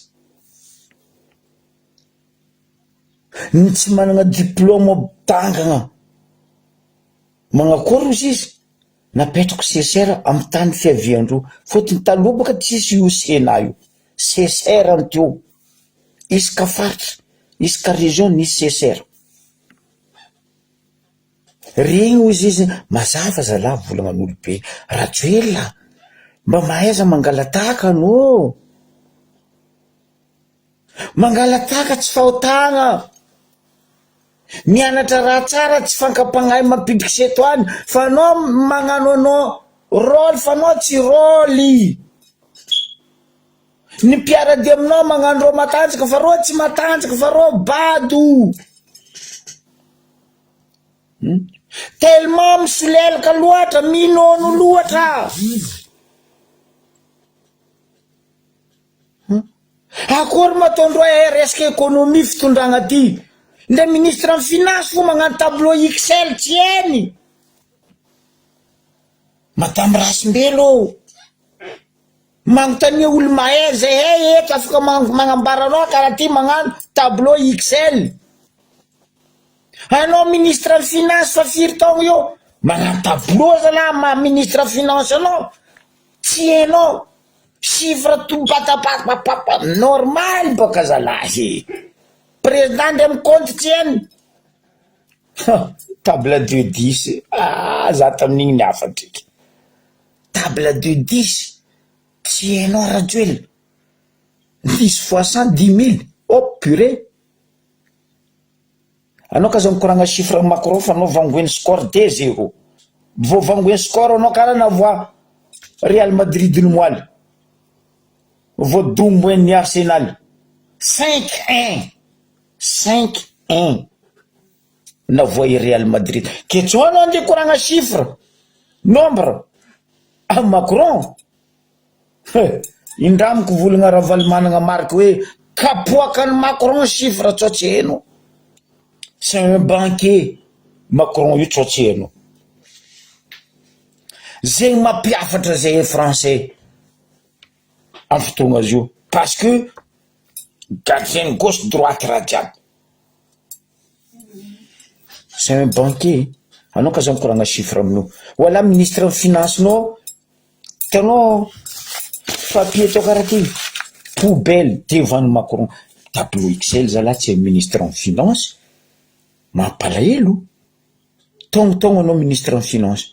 ny tsy manana diplôme tangana manakory izy izy napetrako sesera amin'ny tany fiaviandro fotony talobaka tsisy io sena io sesera ny teo isaka faritra isaka région nisy sesera regny izy izy mazava zala volagnan'olo be rajoela mba mahaiza mangalataka anao mangalataka tsy fahotagna mianatra raha tsara tsy fankapagnahy mampidriky setoany fa anao magnano anao rôly fa anao tsy rôly ny mpiarady aminao magnano rô matanjaka fa rô tsy matanjaka fa rô bado tellement misolelaka loatra minono loatra akory matondro resaka économie fitondragna ty nde ministre en finance fo magnano tableau XL tsy eny madame Rasimbelo manontania olo mahay zay eto afaka magnambaranao karaha ty magnano tableau XL anao ministre en finance fa firy taogno io magnano tableau zala ma ministre en finance anao tsy hainao chiffre tout patapapapapa normal baka zalahy président de compte tienne table 210 za tamin'igny ny afatriky table 210 tsy hainao rajoel 10 fois 110 000 oh purée anao ka za mikoragna chiffre Macron fa anao vangoeny score 2-0 vo vangoeny score anao karaha navoa Real Madrid ny moaly vo domboeny ny Arsenal 5-1 5-1 na voa Real Madrid ketsoano ande koragna chiffre nombre a Macron indramiko volagna ravaly managna marque hoe kapoakany Macron chiffre tsotsy haino c'est un banquier Macron io tsotsy haino zegny mampiafatra zay français amin'ny fotoagna azy io parce que gardien gauche droite raha jiaby c'est un banquier anao ka za mikoragna chiffre aminao wala ministre finance nao tanao papier tao karaha ty poubelle devant Macron tableau XL zala tsy ministre en finance mampalahelo. Tongo anao ministre ny finance,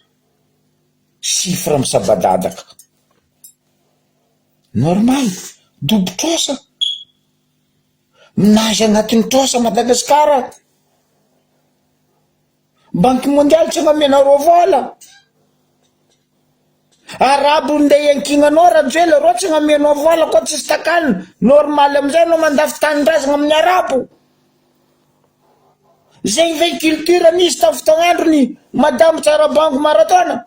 chiffre misabadadaka. Normal, dobo-trosa. Minazy agnatin'ny trosa Madagasikara. Banque mondiale tsy gnamenareo vola. Arabo ndeha iankinanao Rajoelina reo tsy gnamenao vola koa tsisy takalina. Normal amizay anao mandafy tanindrazana amin'ny arabo. Zay ve culture nisy tamin'ny fotoagn'androny madame Tsarabango Maratona.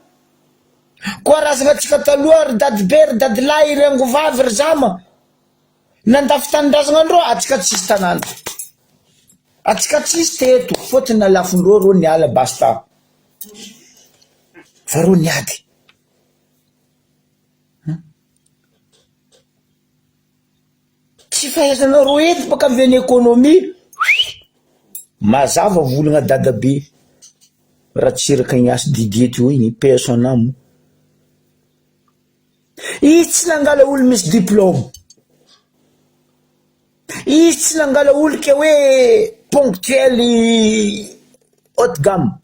Koa razagnatsika taloha ry dadibe ry dadilahy ry angovavy ry zama nandafy tanindrazana andreo, atsika tsisy tanàna. Atsika tsisy teto, fôtony nalafindreo reo niala basta. Fa reo niady. Tsy fahaizanareo eto baka avy any économie. Mazava volagna dadabe raha tsiraka Ignace Didier teo igny personamo. Izy tsy nangala olo misy diplôme. Izy tsy nangala olo ke hoe ponctuel haute gamme.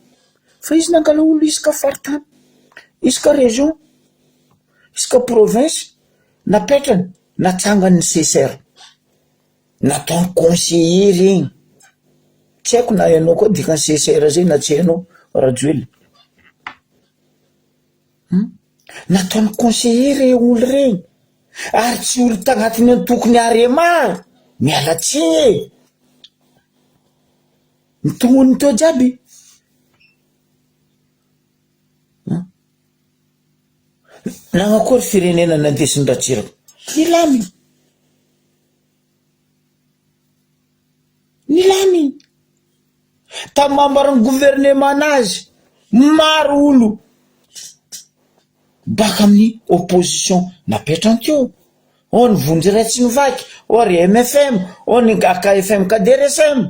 Fa izy nangala olo isaka faritany, isaka région, isaka province, napetrany, natsangany ny CSR. Nataony conseiller regny. Tsy haiko na ianao koa dikan'ny CSR zay na tsy hainao Rajoelina. Nataony conseiller re olo regny. Ary tsy olo tagnatiny antokony arema. Miala tsiny e. Nitongon'ny teo jiaby. Nagnakory firenena nandesin'ny Ratsiraka. Nilamy. Nilamy. Tamambarany gouvernement nazy maro olo baka amin'ny opposition napetrany teo. O ny Vonjy Ratsinovaky, o ry MFM, o ny KFM KDRSM,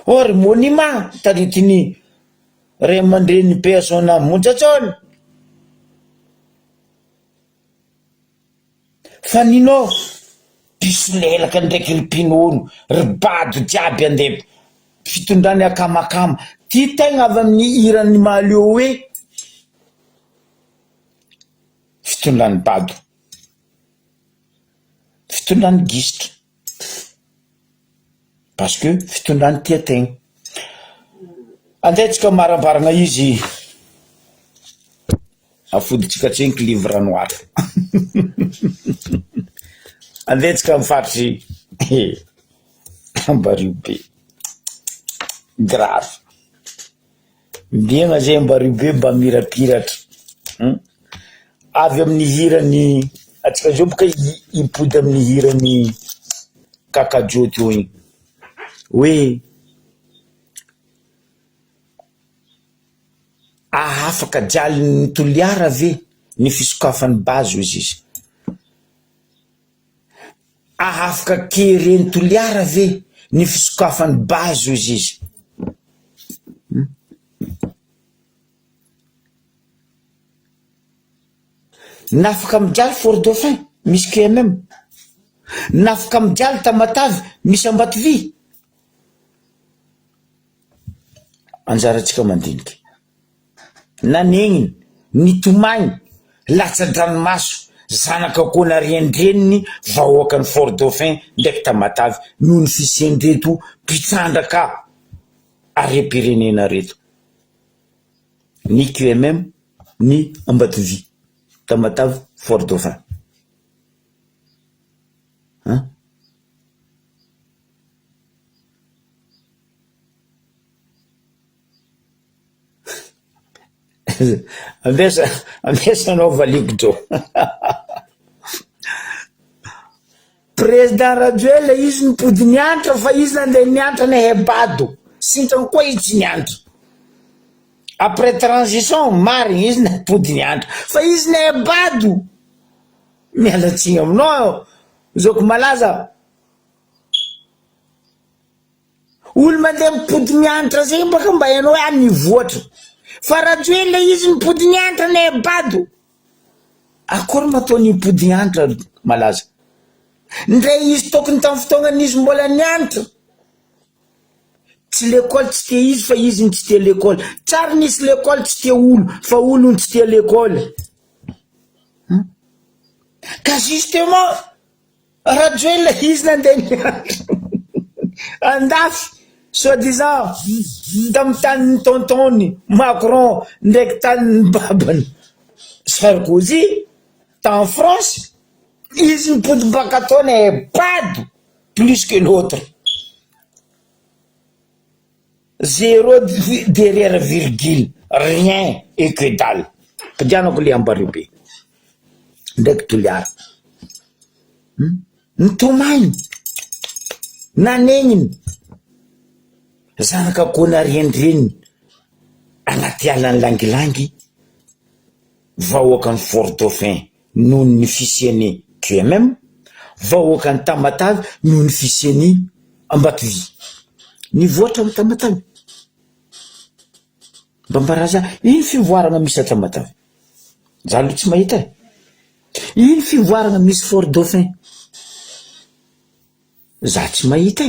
o ry Monima taritiny ray aman-dreny persona Montsatsony. Fa ninao piso lelaka ndraiky ry Pinono ry Bado jiaby andeha fitondrany akamakama. Ty tegna avy amin'ny iran'ny Malio hoe fitondrany Bado, fitondrany Gistra, parce que fitondrany Tiategna. Andetsika marambarana izy afoditsika tsenky livre noir. Andetsika mifaritry Ambariobe grave. Mbiagna zay Ambariobe mba mirapiratra. Avy amin'ny hirany atsika zao boka ipody amin'ny hirany Kakajo teo igny hoe afaka jaly ny toliara ve ny fisokafany bazo izy. Afaka kereny toliara ve ny fisokafany bazo izy. Nafaka mijaly Fort Dauphin misy KMM. Nafaka mijaly Tamatavy misy Ambatovy. Anjaratsika mandinika. Nanegniny, nitomagny, latsa-dranomaso, zanaka kona riendreniny vahoaka ny Fort Dauphin ndraiky Tamatavy noho ny fisiandreto mpitrandraka arem-pirenena reto. Ny QMM, ny Ambatovy, Tamatavy, Fort Dauphin. Ambesa anao valiko jo. Président Rajoelina izy nipody niantra fa izy nandeha niantra ny Hebado. Sintrany koa izy tsy niantra. Après transition marigny izy napody niantra fa izy ny Hebado. Mialatsiny aminao zoko malaza. Olo mandeha mipody niantra zay baka mba ianao hoe nivoatra. Fa Rajoelina izy nipody niantra ny Hebado. Akory mataony nipody niantra malaza. ndray izy tokony tamin'ny fotoagnan'izy mbola nianatra tsy l'école tsy te izy fa izy ny tsy te l'école. Tsara nisy l'école tsy te olo fa olo ny tsy te l'école. Ka justement rajo la izy nandeha nianatra andafy soi-disant tamin'ny tanin'ny tontony Macron ndraiky tanin'ny babany Sarkozy en France, ils ne peuvent pas cartonner pas plus que l'autre. 0 derrière virgule, rien et que dalle. Padiano ko liamba rubé. Ndek tuliar. Ntumany. Nanengin. Zanaka kona riendrin. Anaty alan langi-langi. Vahoaka ny Fort Dauphin noho ny fisiany QMM, vahoaka ny Tamatavy noho ny fisiany Ambatovy. Ny voatra amin'ny Tamatavy. Bambaraza, iny fivoarana misy Tamatavy. Zalo tsy mahita. Iny fivoarana misy Fort Dauphin. Za tsy mahita.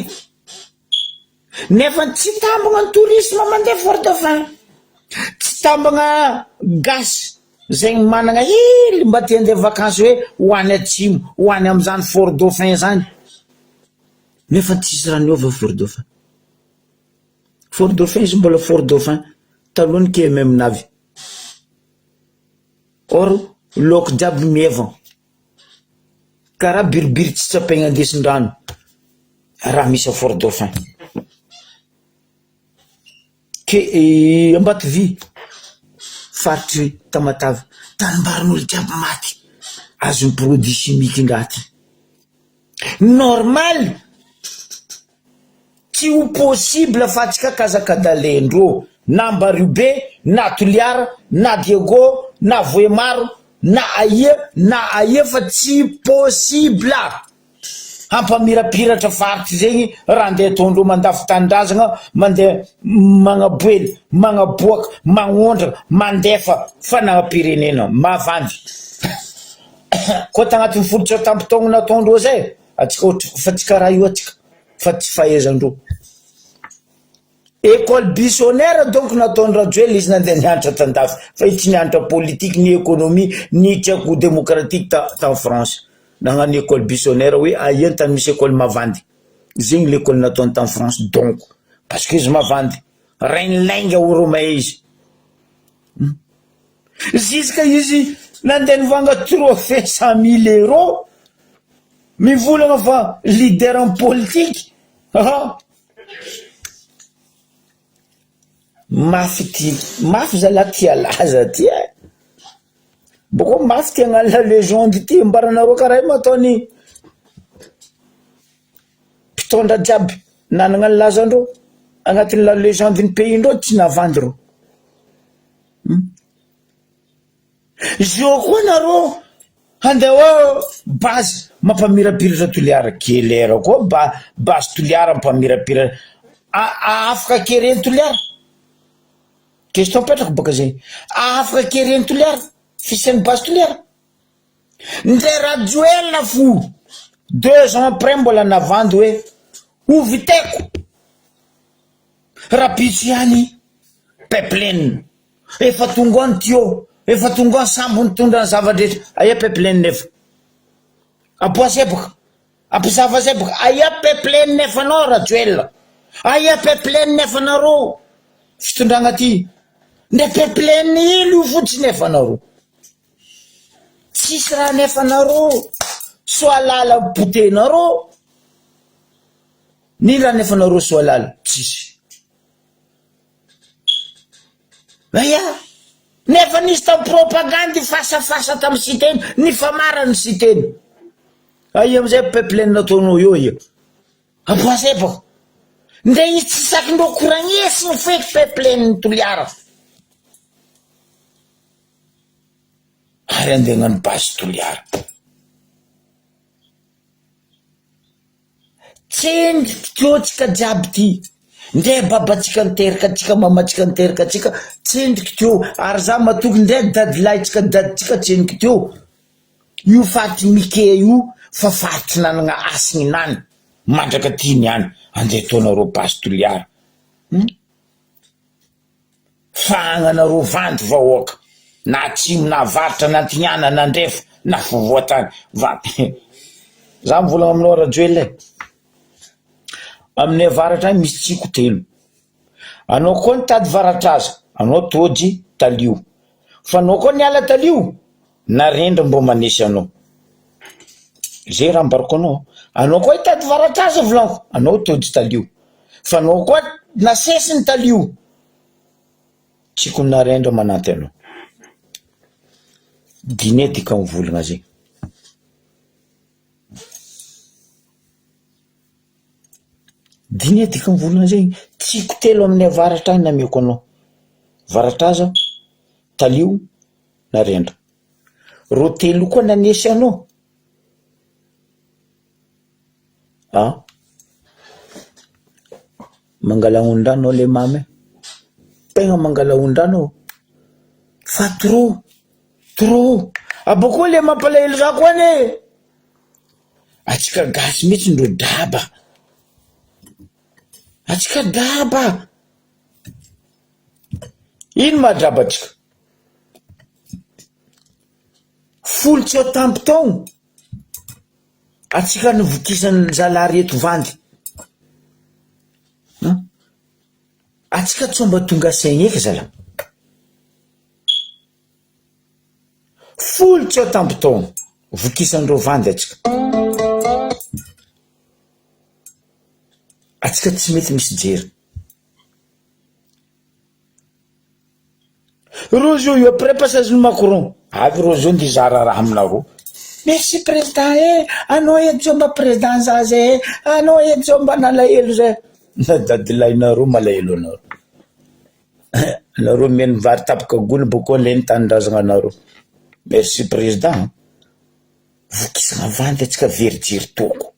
Nefa tsy tambagna ny tourisme mandeha Fort Dauphin. Tsy tambagna gasy. Zay managna hely mba te handeha vakansy hoe ho any atsimo, ho any am'izany Fort Dauphin zany. Nefa tsisy raha niova Fort Dauphin. Fort Dauphin izy mbola Fort Dauphin talohany KMM navy. Or loko jiaby mieva. Karaha biribiry tsy tsapaigna andesin-drano. Raha misy Fort Dauphin. Ambatovy faritry Tamatavy tanimbaran'olo jiaby maty azony produit chimique ngaty. Normal tsy ho possible fa tsika kazakadalendro na Ambaribe na Toliara na Diego na Voemaro na aia fa tsy possible. Hampamirapiratra faritry zegny raha andeha ataondreo mandafy tanindrazana mandeha magnaboely magnaboaka magnondraka mandefa fanam-pirenena mavandy. Koa tagnatin'ny fototra tampitaogno nataondreo zay atsika fa tsy karaha io atsika fa tsy fahaizandreo. École buissonnaire donc nataondrajo izy nandeha nianatra tandafy fa tsy nianatra politique ni économie ni tiako démocratique ta France. Nagnano école buissonnaire oui aïe tany misy école mavandy zegny l'école nataony en France donc parce que izy mavandy regny lainga oromay izy jusqu'à izy nandeha nivanga trophée 100 000 € mivolagna fa leader en politique. Mafy zala tia laza tia boko mafy tia agnano la légende ty mbaranareo karaha mataony mpitondra jiaby nanagnano lazandreo agnatin'ny la légende ny pays-ndreo tsy navandy reo. Zio koa nareo handeha base mampamirapiratra Toliara kelera koa base Toliara mampamirapiratra afaka kereny Toliara. Question petraka baka zegny afaka kereny Toliara fisiany base Toliara ndray rajoela fo 2 ans après mbola navandy hoe oviteko rapitso ihany pipeline efa tonga ny tio efa tonga ny sambo nitondra ny zavadrehetra aia pipeline nefa aboasebaka ampisavasebaka aia pipeline nefa anao rajoela aia pipeline nefa anareo fitondragna ty ndre pipeline ilo io fotsiny nefa anareo tsisy raha nefa anareo soalala botenareo ny raha nefa anareo soalala tsisy. Aya nefa nisy tam propagande fasafasa tam siteny ny famarany siteny aia amizay pipeline nataonao io ia aboasebaka ndre izy tsy sakindreo koragnesiny feky pipeline ny Toliara ary andeha hagnano base Toliara. Tsendriky tiotsika jiaby ty ndre babatsika niteraka atsika mamatsika niteraka atsika tsendriky teo ary za matoky ndre dadilahytsika daditsika tsendriky teo io faty mike io fa faritry nanagna asiny nany mandraka tiany any andeha taonareo basy toliara fagnanareo vandy vahoaka na atsimo na avaritra na antignana na andrefa na fovoatany za mivolagna aminao Rajoelina aminay avaratra misy tsiko telo anao koa nitady varatra aza anao tôjy talio fa anao koa niala talio na rendry mbo manesy anao zay raha mbarako anao koa hitady varatra aza volanko anao tôjy talio fa anao koa nasesiny talio tsiko na rendry mananty anao dine dika mivolagna zay dine dika mivolagna zay tsiko telo amin'ny avaratra any nameko anao varatra aza talio na rendra ro telo koa nanesy anao mangala ondrano le mamy tegna mangala ondrano fa trop aboko le mampalahelo za koa ne atsika gasy mihitsy ndro daba atsika daba ino mahadraba atsika folo tsy ao tampy taogno atsika nivokisany zalahy reto vandy atsika tsomba tonga saigny eky zala folo tsy ao tampy taogno vokisandreo vandy atsika tsy mety misy jery rojo io après passage Macron avy rojo ndizara raha aminareo merci président anao etsomba président zaza anao etsomba nalahelo zay na dadilahinareo malahelo anareo nareo meny vary tapaka gony boko le nitandrazagna anareo merci président vokisana vandy atsika verijery toko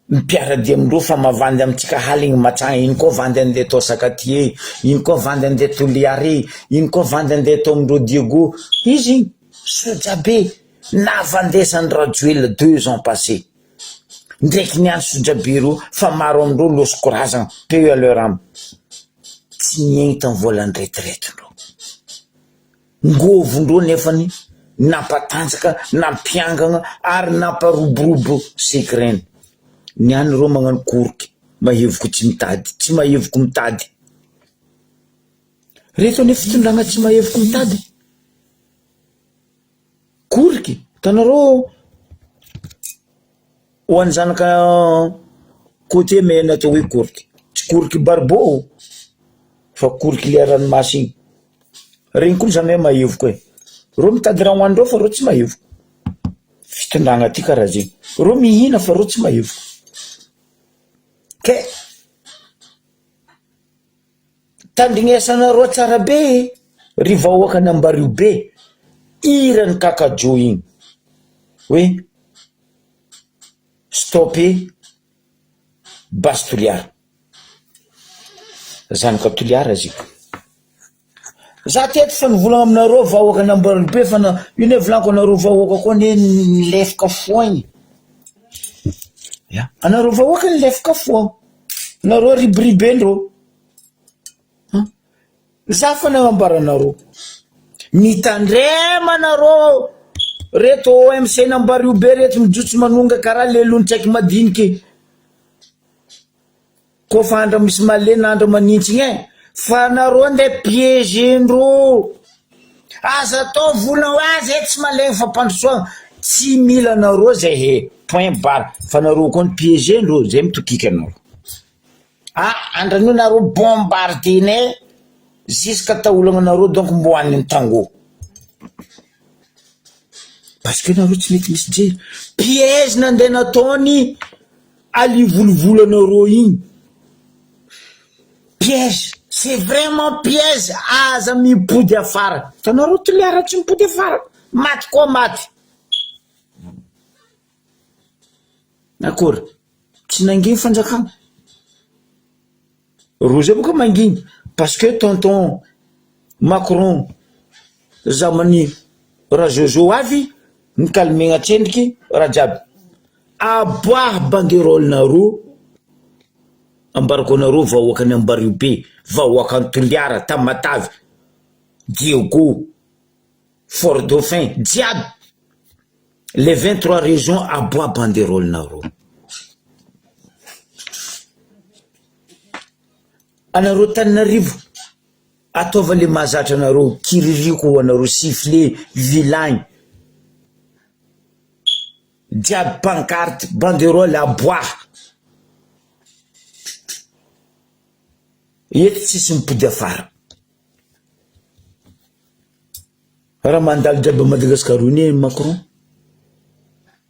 mipiarady amindreo fa mavandy amitsika haligny matsagna iny koa vandy andeha tao Sakatie iny koa vandy andeha Toliare iny koa vandy andeha tao amindreo Diego izy soja be navandesany Rajoelina 2 ans passé ndraiky niany soja be ro fa maro amindreo losoko razagna peu à leur âme tsy niegny tamy volany retraitendreo ngovondreo nefany nampatanjaka nampiangagna ary namparoborobo sekreny niany reo magnano koroky mahevoko tsy mahevoko mitady reto ane fitondragna tsy mahevoko mitady koroky tanareo ho any zanaka côté mena atao hoe koroky tsy koroky barbeau fa koroky le ranomasy regny koa jamais mahevoko reo mitady raha hoandreo fa reo tsy mahevoko fitondragna ty karaha zegny reo mihina fa reo tsy mahevoko ke tandrignesanareo tsara be ry vahoaka nambario be irany kakajo igny hoe stopé basy toliara zanaka toliara ziko za teto fa nivolagna aminareo vahoaka nambario be fa ino e volaniko anareo vahoaka koa ne nilefaka foagny anareo vahoaka nilefaka foagny nareo ribribendreo za fa nagnambaranareo mitandremanareo reto OMC nambario be reto mijotso manonga karaha le lonitsaiky madiniky ko fa andra misy malena andra manintsiny fa nareo nde piégendro aza atao volana ho azy tsy malegny fa mpandrosoagna tsy mila nareo zay point barre fa nareo koa ny piégendro zay mitokika anareo andranio nareo bombardine jusqu'à taolagna nareo donc mbo aniny tango parce que nareo tsy mety misy jery piège nandeha nataony alivolovolanareo igny piège c'est vraiment piège aza mipody afara tanareo toliara tsy mipody afara maty koa maty akory tsy nanginy fanjakana rozy boka manginy parce que tonton Macron zamani raha Jojo avy nikalmegna tsendriky raha jiaby aboah banderole nareo ambarako anareo vahoaka ny Ambaribe, vahoaka ny Toliara, Tamatavy, Diego, Fort Dauphin, jiaby les 23 régions aboah banderole nareo. Anareo Tananarivo ataova le mahazatra anareo, kiririko ho anareo, sifflet, vilagny, jiaby pancarte, banderole aboah. Eto tsisy mipody afara. Raha mandalo jiaby Madagasikara iny Macron,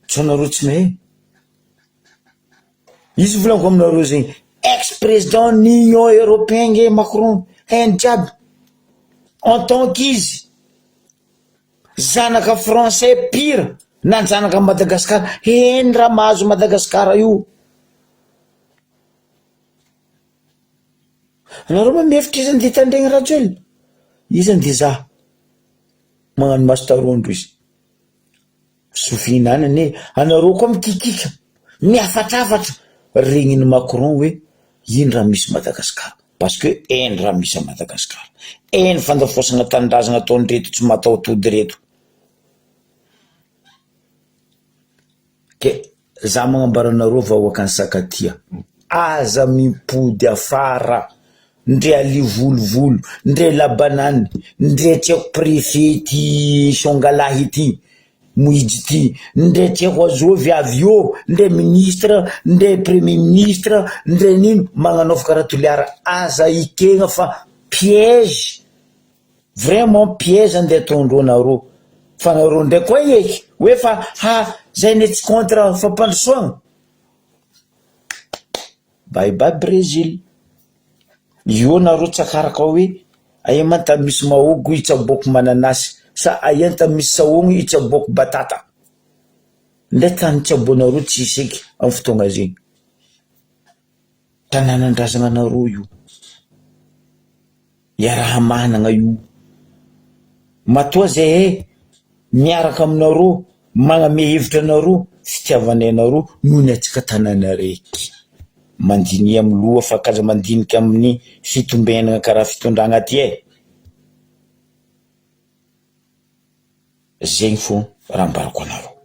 tsy anareo tsy mahay. Izy volaniko aminareo zegny, ex-président n'Union européenne Macron, hainy jiaby en tant qu'izy zanaka français pire na zanaka Madagasikara, hainy raha mahazo Madagasikara io. Anareo ma mihevitra izy andeha tandregny raha telo? Izy andeha za magnano mastarondro izy. Sofinanane, anareo koa mikikika, miafatrafatra regniny Macron hoe iny raha misy Madagasikara. Parce que eny raha misy a Madagasikara. Eny fandafosana tanindrazana ataony reto tsy mataotody reto. Ke za magnambara anareo vahoaka ny Sakatia, aza mipody afara, ndre alivolovolo, ndre labanany, ndre tiako préfety Songalahy ity, Moidy ty, ndre tiako Azovy avy ndre ministre, ndre premier ministre, ndre nino magnanaova karaha Toliara, aza ikegna fa piège, vraiment piège andeha ataondreo nareo. Fa nareo ndray koa eky hoe fa zay ne tsy contre fampandrosoagna. Bye bye Brésil. Io nareo tsakaraka hoe aia manta misy mahogo itsaboko mananasy, sa aianta misy sahono itsaboko batata. Ndray tany tsabonareo tsy iseky amin'ny fotoagna zegny. Tanànan-drazana nareo io, iaraha managna io. Matoa zay miaraka aminareo, magname hevitra anareo, fitiavanay anareo noho ny atsika tanàna raiky. Mandiny amin'ny loha fa kaza mandinika amin'ny fitombenana karaha fitondragna aty zegny fo raha ambarako anareo.